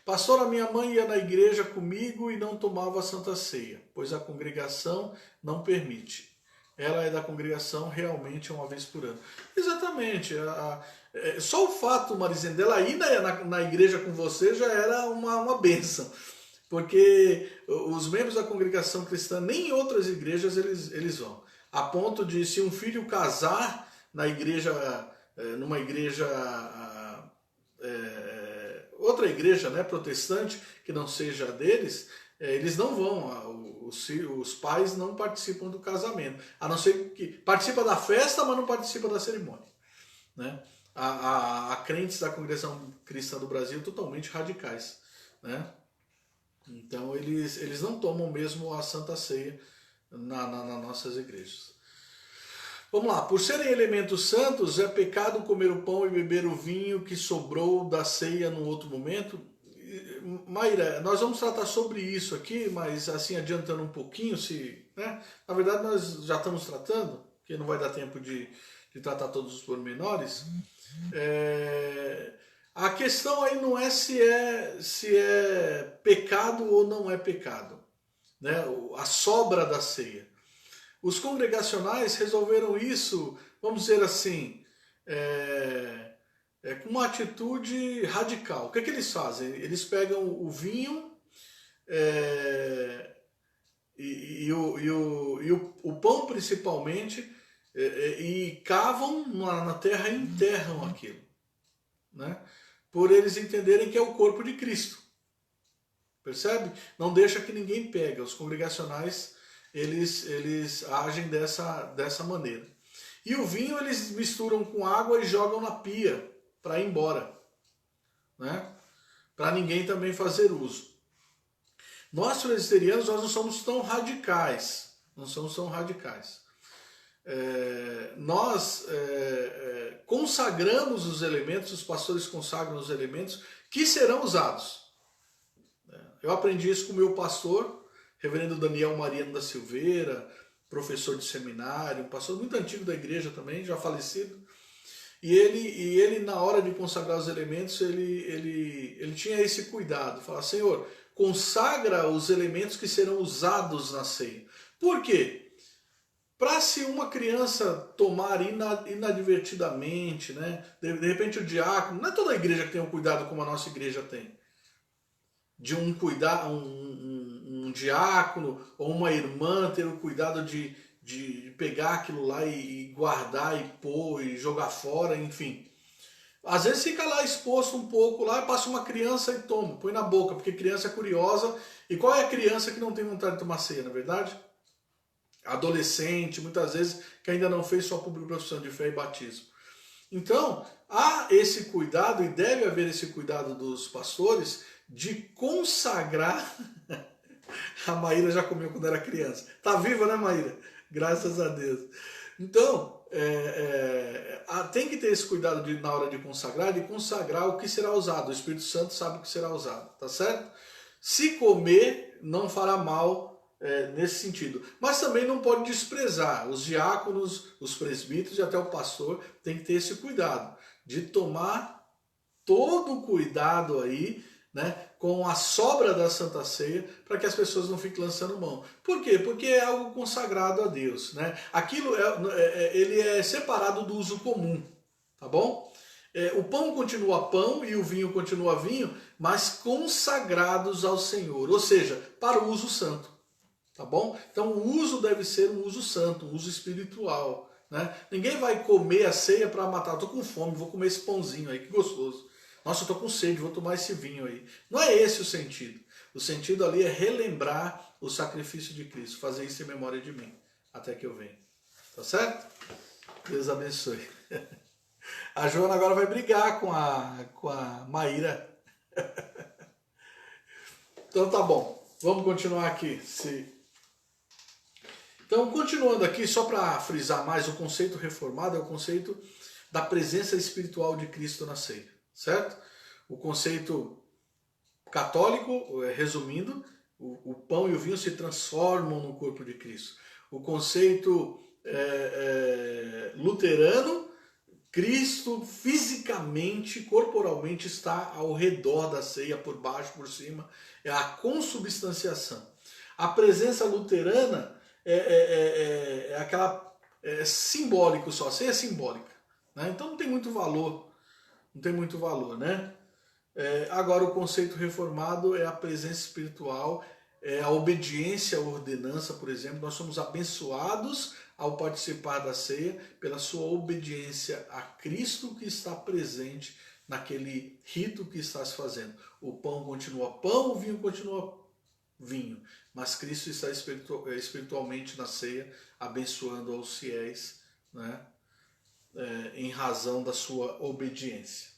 Pastor, a minha mãe ia na igreja comigo e não tomava a Santa Ceia, pois a congregação não permite. Ela é da congregação realmente uma vez por ano. Exatamente. Só o fato, Marizene, dela ir na igreja com você já era uma bênção. Porque os membros da congregação cristã, nem em outras igrejas eles vão. A ponto de, se um filho casar na igreja, numa igreja... outra igreja, né, protestante, que não seja a deles, eles não vão, os pais não participam do casamento, a não ser que participa da festa, mas não participa da cerimônia, né? Há crentes da congregação cristã do Brasil totalmente radicais, né? Então eles não tomam mesmo a Santa Ceia nas nossas igrejas. Vamos lá, por serem elementos santos, é pecado comer o pão e beber o vinho que sobrou da ceia num outro momento? Maíra, nós vamos tratar sobre isso aqui, mas assim, adiantando um pouquinho, né? Na verdade nós já estamos tratando, porque não vai dar tempo de tratar todos os pormenores. A questão aí não é se é pecado ou não é pecado, né? A sobra da ceia. Os congregacionais resolveram isso, vamos dizer assim, com uma atitude radical. O que eles fazem? Eles pegam o vinho e o pão principalmente e cavam na terra e enterram aquilo, né? Por eles entenderem que é o corpo de Cristo. Percebe? Não deixa que ninguém pega. Os congregacionais eles agem dessa maneira. E o vinho eles misturam com água e jogam na pia para ir embora, né? Para ninguém também fazer uso. Nós presbiterianos nós não somos tão radicais, nós consagramos os elementos, os pastores consagram os elementos que serão usados. Eu aprendi isso com o meu pastor, reverendo Daniel Mariano da Silveira, professor de seminário, um pastor muito antigo da igreja também, já falecido. E ele na hora de consagrar os elementos, ele tinha esse cuidado. Falar: Senhor, consagra os elementos que serão usados na ceia. Por quê? Para se uma criança tomar inadvertidamente, né? De repente o diácono, não é toda a igreja que tem um cuidado como a nossa igreja tem, de um diácono ou uma irmã ter o cuidado de pegar aquilo lá e guardar e pôr e jogar fora, enfim. Às vezes fica lá exposto um pouco, lá passa uma criança e toma, põe na boca, porque criança é curiosa. E qual é a criança que não tem vontade de tomar ceia, na verdade? Adolescente, muitas vezes, que ainda não fez sua pública profissão de fé e batismo. Então, há esse cuidado, e deve haver esse cuidado dos pastores, de consagrar. A Maíra já comeu quando era criança. Tá viva, né, Maíra? Graças a Deus. Então, tem que ter esse cuidado na hora de consagrar o que será usado. O Espírito Santo sabe o que será usado, tá certo? Se comer, não fará mal nesse sentido. Mas também não pode desprezar. Os diáconos, os presbíteros e até o pastor tem que ter esse cuidado de tomar todo o cuidado aí, né, com a sobra da Santa Ceia, para que as pessoas não fiquem lançando mão. Por quê? Porque é algo consagrado a Deus, né? Aquilo ele é separado do uso comum, tá bom? O pão continua pão e o vinho continua vinho, mas consagrados ao Senhor, ou seja, para o uso santo, tá bom? Então o uso deve ser um uso santo, um uso espiritual, né? Ninguém vai comer a ceia para matar. Estou com fome, vou comer esse pãozinho aí, que gostoso. Nossa, eu estou com sede, vou tomar esse vinho aí. Não é esse o sentido. O sentido ali é relembrar o sacrifício de Cristo. Fazer isso em memória de mim, até que eu venha. Tá certo? Deus abençoe. A Joana agora vai brigar com a Maíra. Então tá bom. Vamos continuar aqui. Então, continuando aqui, só para frisar mais, o conceito reformado é o conceito da presença espiritual de Cristo na ceia. Certo? O conceito católico, resumindo, o pão e o vinho se transformam no corpo de Cristo. O conceito luterano, Cristo fisicamente, corporalmente está ao redor da ceia, por baixo, por cima, é a consubstanciação. A presença luterana é aquela simbólico só, a ceia é simbólica, né? Então não tem muito valor. Não tem muito valor, né? Agora, o conceito reformado é a presença espiritual, é a obediência à ordenança, por exemplo. Nós somos abençoados ao participar da ceia pela sua obediência a Cristo que está presente naquele rito que está se fazendo. O pão continua pão, o vinho continua vinho, mas Cristo está espiritualmente na ceia, abençoando aos fiéis, né? Em razão da sua obediência.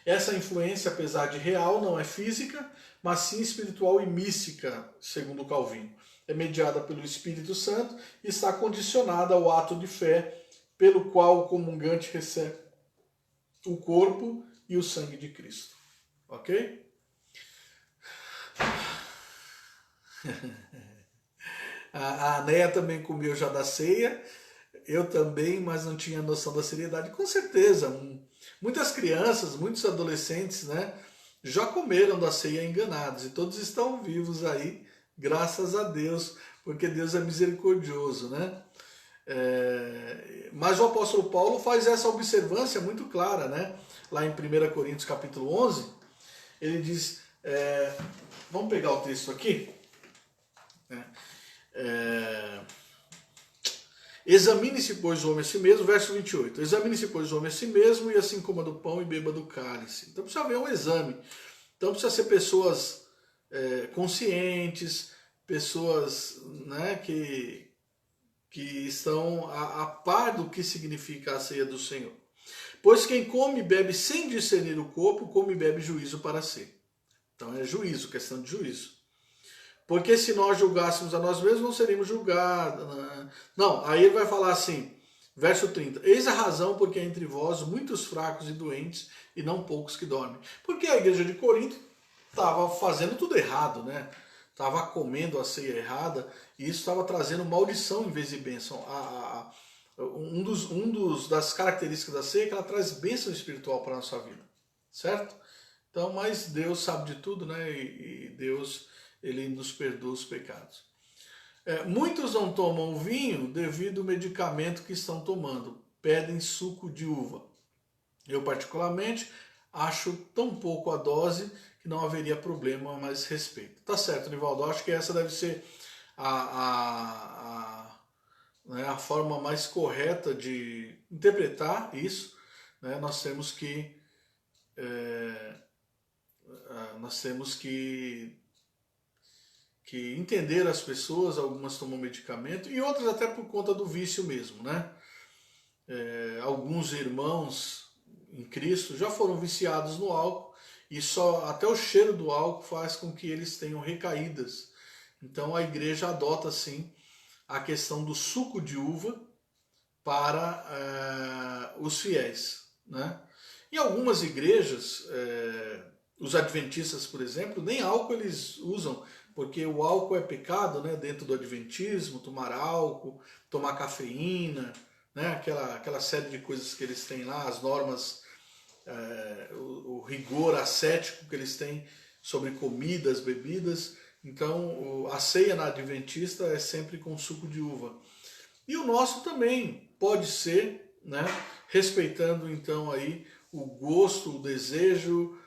Essa influência, apesar de real, não é física, mas sim espiritual e mística, segundo Calvino. É mediada pelo Espírito Santo e está condicionada ao ato de fé pelo qual o comungante recebe o corpo e o sangue de Cristo. Ok? A Neia também comeu já da ceia, eu também, mas não tinha noção da seriedade. Com certeza, muitas crianças, muitos adolescentes, né, já comeram da ceia enganados, e todos estão vivos aí, graças a Deus, porque Deus é misericordioso, né? Mas o apóstolo Paulo faz essa observância muito clara, né? Lá em 1 Coríntios capítulo 11, ele diz, vamos pegar o texto aqui, né? Examine-se, pois, o homem a si mesmo, verso 28. Examine-se, pois, o homem a si mesmo, e assim coma do pão e beba do cálice. Então precisa haver um exame. Então precisa ser pessoas conscientes, pessoas, né, que estão a par do que significa a ceia do Senhor. Pois quem come e bebe sem discernir o corpo, come e bebe juízo para si. Então é juízo, questão de juízo. Porque se nós julgássemos a nós mesmos, não seríamos julgados. Não, aí ele vai falar assim, verso 30. Eis a razão porque há entre vós muitos fracos e doentes, e não poucos que dormem. Porque a igreja de Corinto estava fazendo tudo errado, né? Estava comendo a ceia errada, e isso estava trazendo maldição em vez de bênção. Das características da ceia é que ela traz bênção espiritual para a nossa vida, certo? Então, mas Deus sabe de tudo, né? E Deus, ele nos perdoa os pecados. Muitos não tomam vinho devido ao medicamento que estão tomando. Pedem suco de uva. Eu, particularmente, acho tão pouco a dose que não haveria problema, mas respeito. Tá certo, Nivaldo. Acho que essa deve ser né, a forma mais correta de interpretar isso. Né? Nós temos que entender as pessoas. Algumas tomam medicamento e outras até por conta do vício mesmo, né? Alguns irmãos em Cristo já foram viciados no álcool e só até o cheiro do álcool faz com que eles tenham recaídas. Então a igreja adota sim a questão do suco de uva para os fiéis, né? Em algumas igrejas, os adventistas, por exemplo, nem álcool eles usam, porque o álcool é pecado, né? Dentro do adventismo, tomar álcool, tomar cafeína, né? Aquela série de coisas que eles têm lá, as normas, o rigor ascético que eles têm sobre comidas, bebidas. Então a ceia na adventista é sempre com suco de uva. E o nosso também pode ser, né? Respeitando então aí o gosto, o desejo,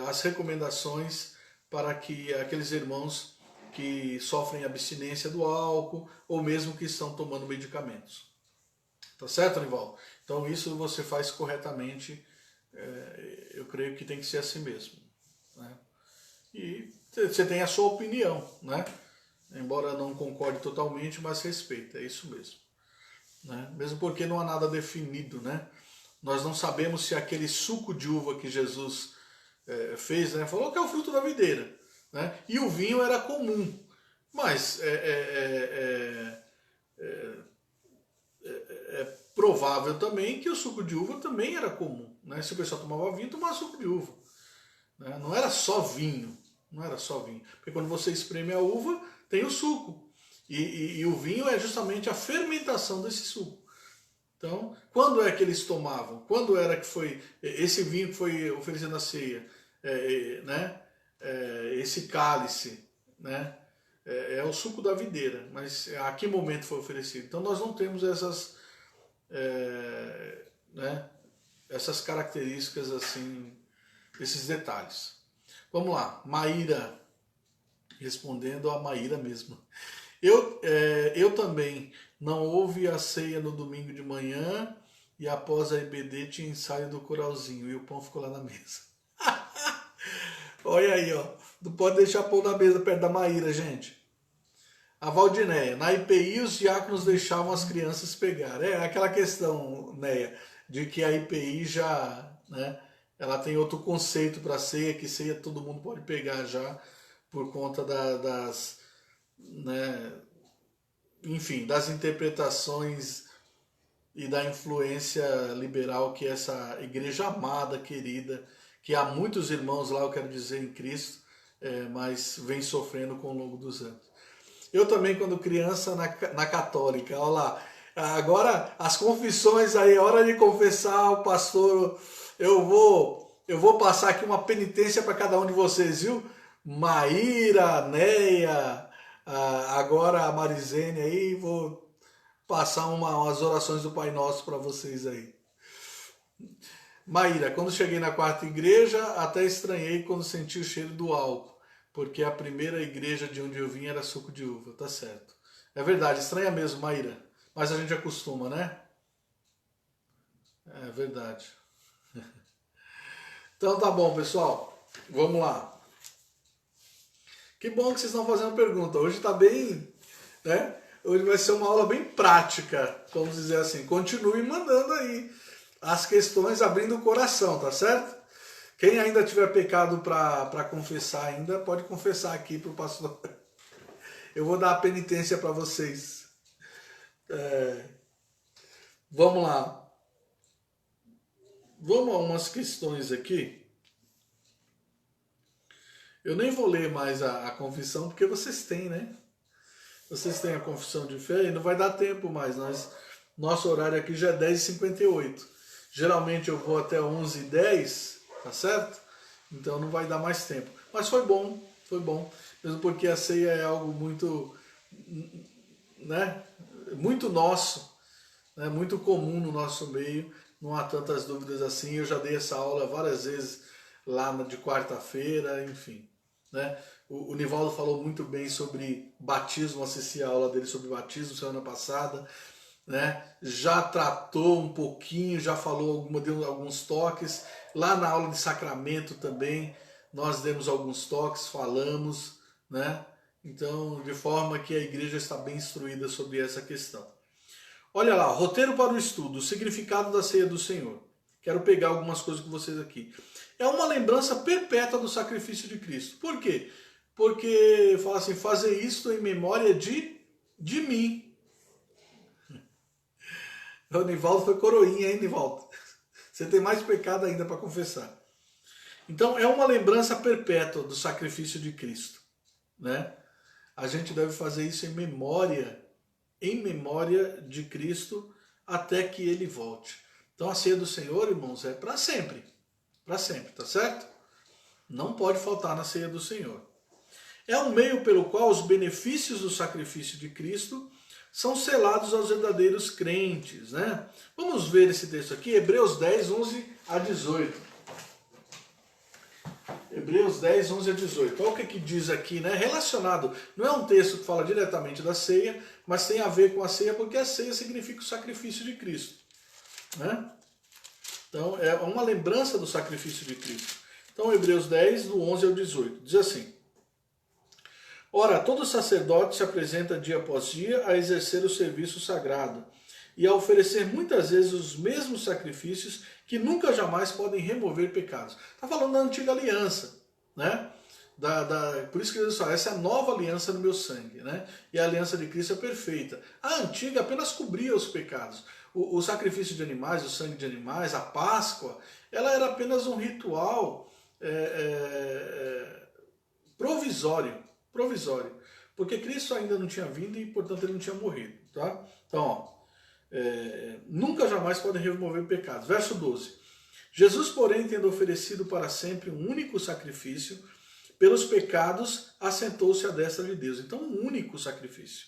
as recomendações para que aqueles irmãos que sofrem abstinência do álcool ou mesmo que estão tomando medicamentos. Tá certo, Nivaldo? Então isso você faz corretamente. Eu creio que tem que ser assim mesmo, né? E você tem a sua opinião, né? Embora não concorde totalmente, mas respeita, é isso mesmo, né? Mesmo porque não há nada definido, né? Nós não sabemos se aquele suco de uva que Jesus fez, né? Falou que é o fruto da videira, né? E o vinho era comum, mas é provável também que o suco de uva também era comum, né? Se o pessoal tomava vinho, tomava suco de uva, né? Não era só vinho, não era só vinho, porque quando você espreme a uva tem o suco e o vinho é justamente a fermentação desse suco. Então, quando é que eles tomavam? Quando era que foi esse vinho que foi oferecido na ceia, né? Esse cálice, né? É o suco da videira, mas a que momento foi oferecido? Então nós não temos né, essas características assim, esses detalhes. Vamos lá, Maíra, respondendo a Maíra mesmo. Eu também não houve a ceia no domingo de manhã e após a EBD tinha ensaio do coralzinho e o pão ficou lá na mesa. Olha aí, ó. Não pode deixar pão na mesa perto da Maíra, gente. A Valdinéia, na IPI os diáconos deixavam as crianças pegar. É aquela questão, Néia, de que a IPI já, né, ela tem outro conceito para ceia, que ceia todo mundo pode pegar já, por conta das, né, enfim, das interpretações e da influência liberal que essa igreja amada, querida, que há muitos irmãos lá, eu quero dizer, em Cristo, mas vem sofrendo com o longo dos anos. Eu também, quando criança, na católica, olha lá, agora as confissões aí, hora de confessar, o pastor, eu vou passar aqui uma penitência para cada um de vocês, viu? Maíra, Neia, agora a Marizene aí, vou passar umas orações do Pai Nosso para vocês aí. Maíra, quando cheguei na quarta igreja, até estranhei quando senti o cheiro do álcool, porque a primeira igreja de onde eu vim era suco de uva, tá certo. É verdade, estranha mesmo, Maíra, mas a gente acostuma, né? É verdade. Então tá bom, pessoal, vamos lá. Que bom que vocês estão fazendo pergunta. Hoje está bem, né? Hoje vai ser uma aula bem prática, vamos dizer assim. Continue mandando aí as questões, abrindo o coração, tá certo? Quem ainda tiver pecado para confessar ainda, pode confessar aqui para o pastor. Eu vou dar a penitência para vocês. Vamos lá. Vamos a umas questões aqui. Eu nem vou ler mais a confissão, porque vocês têm, né? Vocês têm a confissão de fé e não vai dar tempo mais. Nosso horário aqui já é 10h58. Geralmente eu vou até 11h10, tá certo? Então não vai dar mais tempo. Mas foi bom, mesmo porque a ceia é algo muito, né, muito nosso, né, muito comum no nosso meio, não há tantas dúvidas assim. Eu já dei essa aula várias vezes lá de quarta-feira, enfim. Né? O Nivaldo falou muito bem sobre batismo, assisti a aula dele sobre batismo semana passada. Né? Já tratou um pouquinho, já falou, deu alguns toques. Lá na aula de sacramento também, nós demos alguns toques, falamos, né? Então, de forma que a igreja está bem instruída sobre essa questão. Olha lá, roteiro para o estudo, o significado da ceia do Senhor. Quero pegar algumas coisas com vocês aqui. É uma lembrança perpétua do sacrifício de Cristo. Por quê? Porque fala assim, fazer isto em memória de mim. O Nivaldo foi coroinha, hein, Nivaldo? Você tem mais pecado ainda para confessar. Então, é uma lembrança perpétua do sacrifício de Cristo. Né? A gente deve fazer isso em memória de Cristo até que ele volte. Então, a ceia do Senhor, irmãos, é para sempre. Para sempre, tá certo? Não pode faltar na ceia do Senhor. É um meio pelo qual os benefícios do sacrifício de Cristo são selados aos verdadeiros crentes, né? Vamos ver esse texto aqui, Hebreus 10, 11 a 18. Hebreus 10, 11 a 18. Olha o que diz aqui, né? Relacionado, não é um texto que fala diretamente da ceia, mas tem a ver com a ceia, porque a ceia significa o sacrifício de Cristo, né? Então, é uma lembrança do sacrifício de Cristo. Então, Hebreus 10, do 11 ao 18, diz assim: Ora, todo sacerdote se apresenta dia após dia a exercer o serviço sagrado e a oferecer muitas vezes os mesmos sacrifícios que nunca jamais podem remover pecados. Está falando da antiga aliança, né? Por isso que Jesus fala, essa é a nova aliança no meu sangue, né? E a aliança de Cristo é perfeita. A antiga apenas cobria os pecados. O sacrifício de animais, o sangue de animais, a Páscoa, ela era apenas um ritual provisório, porque Cristo ainda não tinha vindo e, portanto, ele não tinha morrido. Tá? Então, ó, nunca jamais podem remover pecados. Verso 12. Jesus, porém, tendo oferecido para sempre um único sacrifício, pelos pecados assentou-se à destra de Deus. Então, um único sacrifício.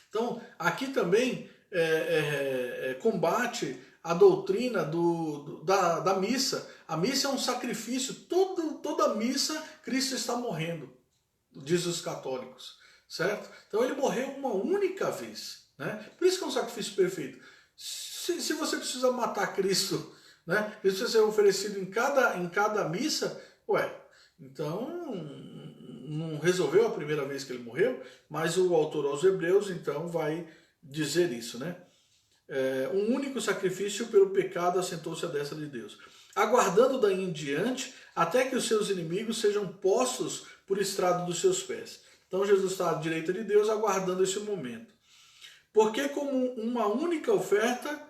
Então, aqui também combate a doutrina da missa. A missa é um sacrifício. Toda missa, Cristo está morrendo, diz os católicos. Certo? Então, ele morreu uma única vez. Né? Por isso que é um sacrifício perfeito. Se você precisa matar Cristo, né? Isso precisa ser oferecido em cada missa, então não resolveu a primeira vez que ele morreu, mas o autor aos Hebreus então vai dizer isso, né? Um único sacrifício pelo pecado assentou-se à destra de Deus, aguardando daí em diante até que os seus inimigos sejam postos por estrado dos seus pés. Então Jesus está à direita de Deus aguardando esse momento. Porque como uma única oferta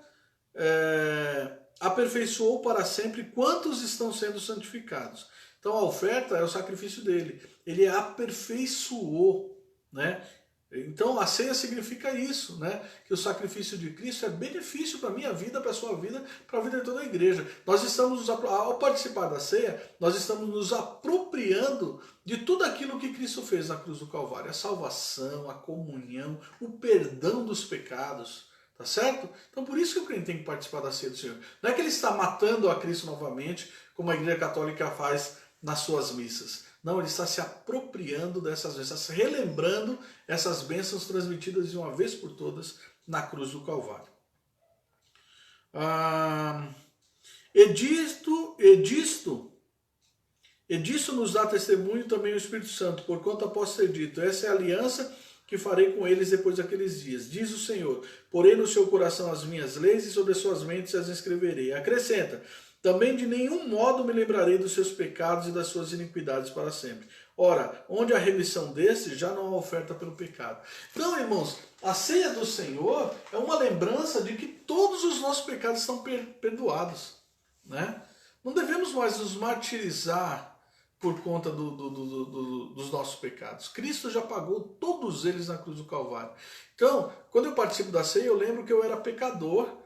aperfeiçoou para sempre quantos estão sendo santificados. Então a oferta é o sacrifício dele. Ele aperfeiçoou, né? Então a ceia significa isso, né? Que o sacrifício de Cristo é benefício para a minha vida, para a sua vida, para a vida de toda a igreja. Nós estamos, ao participar da ceia, nós estamos nos apropriando de tudo aquilo que Cristo fez na cruz do Calvário. A salvação, a comunhão, o perdão dos pecados. Tá certo? Então por isso que o crente tem que participar da ceia do Senhor. Não é que ele está matando a Cristo novamente, como a Igreja Católica faz nas suas missas. Não, ele está se apropriando dessas bênçãos, está se relembrando essas bênçãos transmitidas de uma vez por todas na cruz do Calvário. E disto nos dá testemunho também o Espírito Santo, porquanto após ter dito, essa é a aliança que farei com eles depois daqueles dias. Diz o Senhor, porei no seu coração as minhas leis e sobre as suas mentes as escreverei. Acrescenta, também de nenhum modo me lembrarei dos seus pecados e das suas iniquidades para sempre. Ora, onde há remissão desses, já não há oferta pelo pecado. Então, irmãos, a ceia do Senhor é uma lembrança de que todos os nossos pecados estão perdoados. Né? Não devemos mais nos martirizar por conta dos nossos pecados. Cristo já pagou todos eles na cruz do Calvário. Então, quando eu participo da ceia, eu lembro que eu era pecador,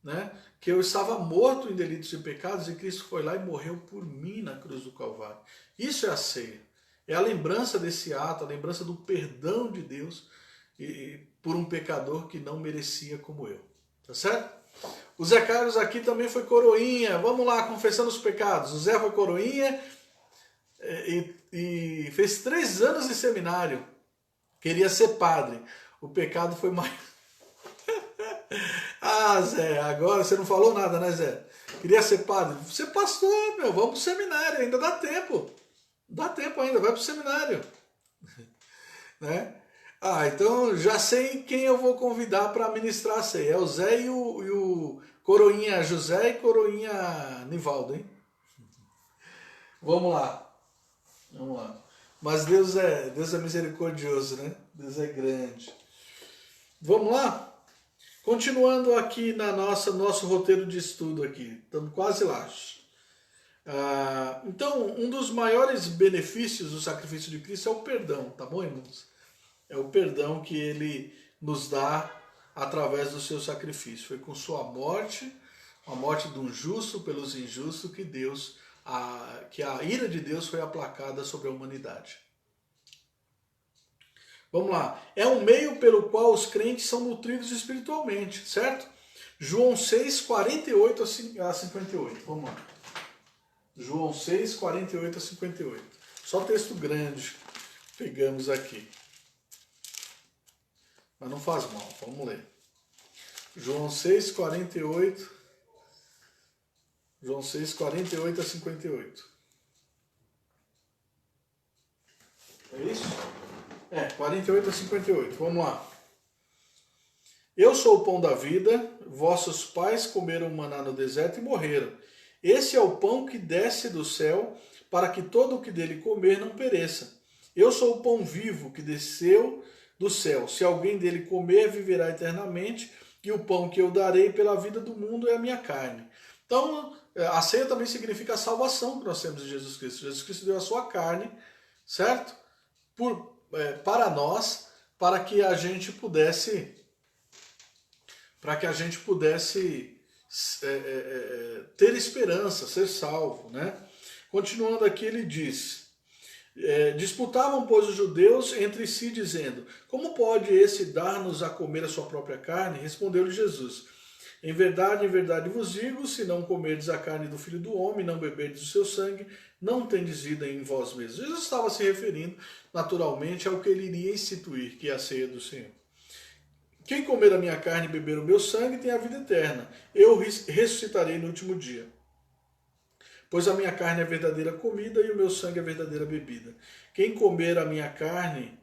né, que eu estava morto em delitos e pecados e Cristo foi lá e morreu por mim na cruz do Calvário. Isso é a ceia. É a lembrança desse ato, a lembrança do perdão de Deus por um pecador que não merecia como eu. Tá certo? O Zé Carlos aqui também foi coroinha. Vamos lá, confessando os pecados. O Zé foi coroinha e fez 3 anos de seminário. Queria ser padre. O pecado foi mais... Ah, Zé, agora você não falou nada, né, Zé? Queria ser padre. Ser pastor, meu. Vamos pro seminário, ainda dá tempo. Dá tempo ainda, vai pro seminário. Né? Ah, então já sei quem eu vou convidar para ministrar a ceia. É o Zé e o coroinha José e coroinha Nivaldo, hein? Vamos lá. Vamos lá. Mas Deus é misericordioso, né? Deus é grande. Vamos lá? Continuando aqui na nosso roteiro de estudo aqui. Estamos quase lá. Então, um dos maiores benefícios do sacrifício de Cristo é o perdão, tá bom, irmãos? É o perdão que ele nos dá através do seu sacrifício. Foi com sua morte, a morte de um justo pelos injustos, que a ira de Deus foi aplacada sobre a humanidade. Vamos lá. É um meio pelo qual os crentes são nutridos espiritualmente, certo? João 6, 48 a 58. Vamos lá. João 6, 48 a 58. Só texto grande pegamos aqui. Mas não faz mal, vamos ler. João 6, 48. João 6, 48 a 58. É isso? 48 a 58. Vamos lá. Eu sou o pão da vida, vossos pais comeram maná no deserto e morreram. Esse é o pão que desce do céu, para que todo o que dele comer não pereça. Eu sou o pão vivo que desceu do céu. Se alguém dele comer, viverá eternamente, e o pão que eu darei pela vida do mundo é a minha carne. Então, a ceia também significa a salvação que nós temos em Jesus Cristo. Jesus Cristo deu a sua carne, certo? Para nós, para que a gente pudesse ter esperança, ser salvo, né? Continuando aqui, ele diz: disputavam, pois, os judeus entre si, dizendo: como pode esse dar-nos a comer a sua própria carne? Respondeu-lhe Jesus: em verdade vos digo, se não comerdes a carne do Filho do Homem, não beberdes o seu sangue, não tendes vida em vós mesmos. Jesus estava se referindo, naturalmente, ao que ele iria instituir, que é a ceia do Senhor. Quem comer a minha carne e beber o meu sangue tem a vida eterna. Eu ressuscitarei no último dia. Pois a minha carne é verdadeira comida e o meu sangue é verdadeira bebida. Quem comer a minha carne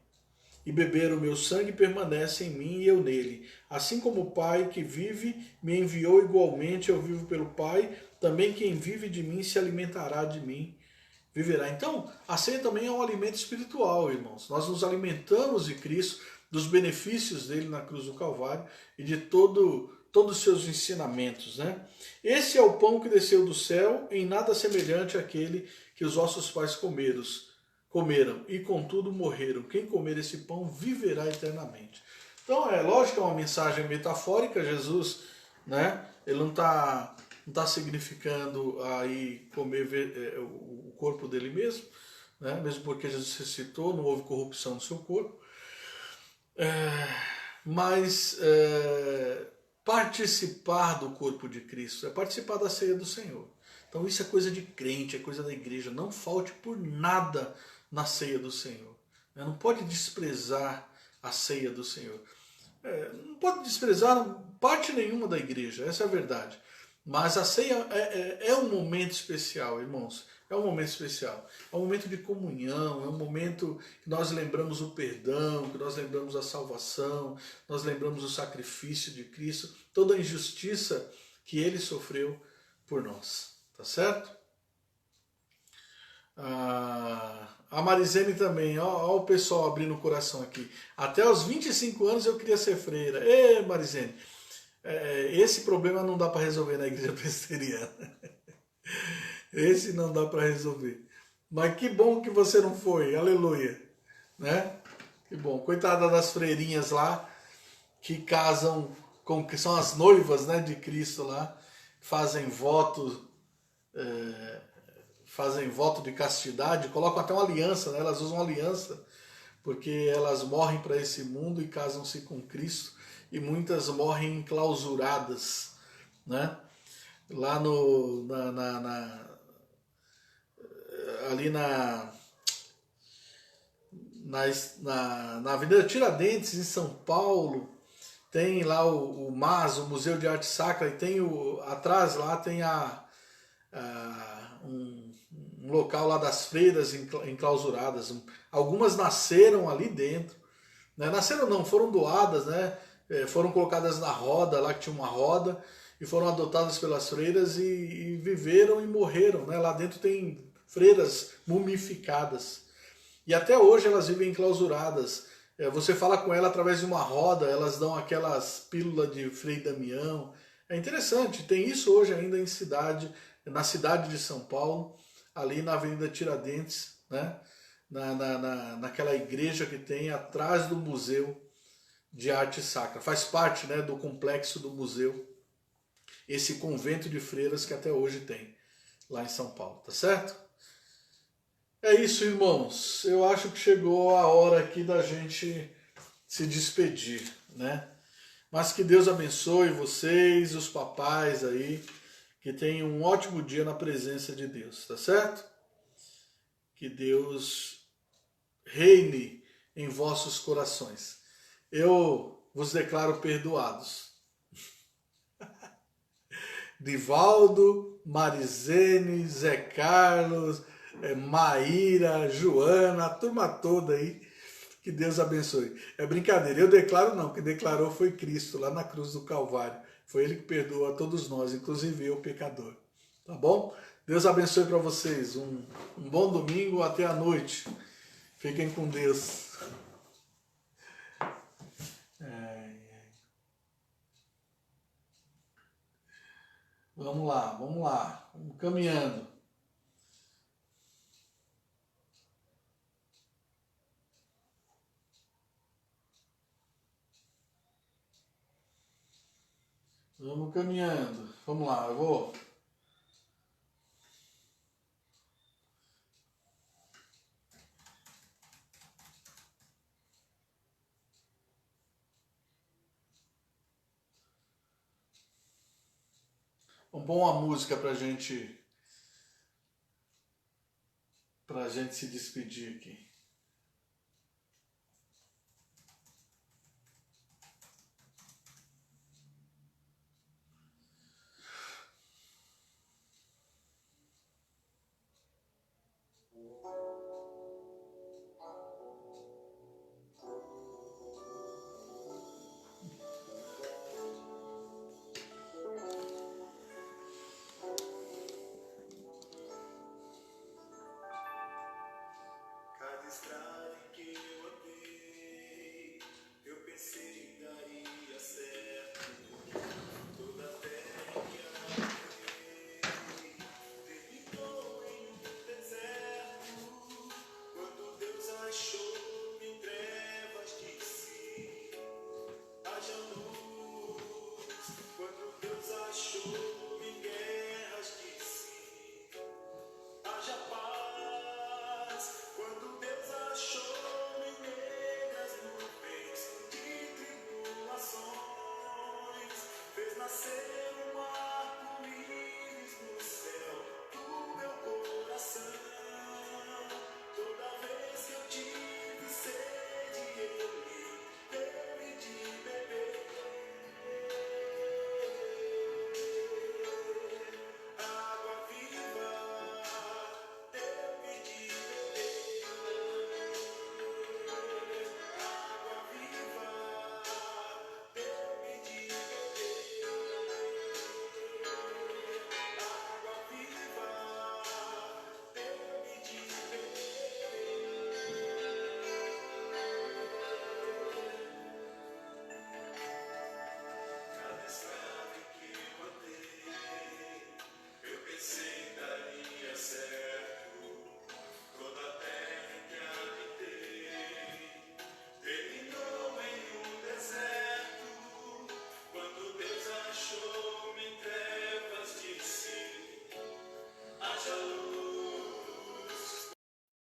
e beber o meu sangue permanece em mim e eu nele. Assim como o Pai que vive me enviou, igualmente eu vivo pelo Pai, também quem vive de mim se alimentará de mim, viverá. Então, a ceia também é um alimento espiritual, irmãos. Nós nos alimentamos de Cristo, dos benefícios dele na cruz do Calvário e de todos os seus ensinamentos, né? Esse é o pão que desceu do céu, em nada semelhante àquele que os vossos pais comeram e contudo morreram. Quem comer esse pão viverá eternamente. Então é lógico que é uma mensagem metafórica. Jesus, né, ele não está significando aí comer o corpo dele mesmo, né, mesmo porque Jesus ressuscitou, não houve corrupção no seu corpo. Mas participar do corpo de Cristo é participar da ceia do Senhor. Então isso é coisa de crente, é coisa da igreja. Não falte por nada na ceia do Senhor. Não pode desprezar a ceia do Senhor. Não pode desprezar parte nenhuma da igreja, essa é a verdade. Mas a ceia é um momento especial, irmãos. É um momento especial. É um momento de comunhão, é um momento que nós lembramos o perdão, que nós lembramos a salvação, nós lembramos o sacrifício de Cristo, toda a injustiça que ele sofreu por nós. Tá certo? A Marizene também, ó o pessoal abrindo o coração aqui. Até os 25 anos eu queria ser freira. Ê, Marizene, esse problema não dá para resolver na igreja presbiteriana. Esse não dá para resolver. Mas que bom que você não foi, aleluia. Né? Que bom. Coitada das freirinhas lá que casam como que são as noivas, né, de Cristo lá, fazem voto de castidade, colocam até uma aliança, né? Elas usam aliança, porque elas morrem para esse mundo e casam-se com Cristo, e muitas morrem enclausuradas, né? Lá no, ali na Avenida Tiradentes, em São Paulo, tem lá o MAS, o Museu de Arte Sacra, e tem atrás lá tem um local lá das freiras enclausuradas. Algumas nasceram ali dentro, né? Nasceram não, foram doadas, né? Foram colocadas na roda, lá que tinha uma roda, e foram adotadas pelas freiras e viveram e morreram, né? Lá dentro tem freiras mumificadas. E até hoje elas vivem enclausuradas. Você fala com ela através de uma roda, elas dão aquelas pílulas de Frei Damião. É interessante, tem isso hoje ainda na cidade de São Paulo, ali na Avenida Tiradentes, né? Naquela igreja que tem atrás do Museu de Arte Sacra. Faz parte, né, do complexo do museu, esse convento de freiras que até hoje tem lá em São Paulo, tá certo? É isso, irmãos. Eu acho que chegou a hora aqui da gente se despedir, né? Mas que Deus abençoe vocês, os papais aí, que tenham um ótimo dia na presença de Deus, tá certo? Que Deus reine em vossos corações. Eu vos declaro perdoados. Divaldo, Marizene, Zé Carlos, Maíra, Joana, a turma toda aí, que Deus abençoe. É brincadeira, eu declaro não, quem declarou foi Cristo, lá na cruz do Calvário. Foi Ele que perdoa a todos nós, inclusive eu, pecador. Tá bom? Deus abençoe para vocês. Um bom domingo, até a noite. Fiquem com Deus. Vamos lá, vamos lá. Vamos caminhando. Vamos caminhando. Vamos lá, eu vou. Vamos pôr uma música pra gente se despedir aqui.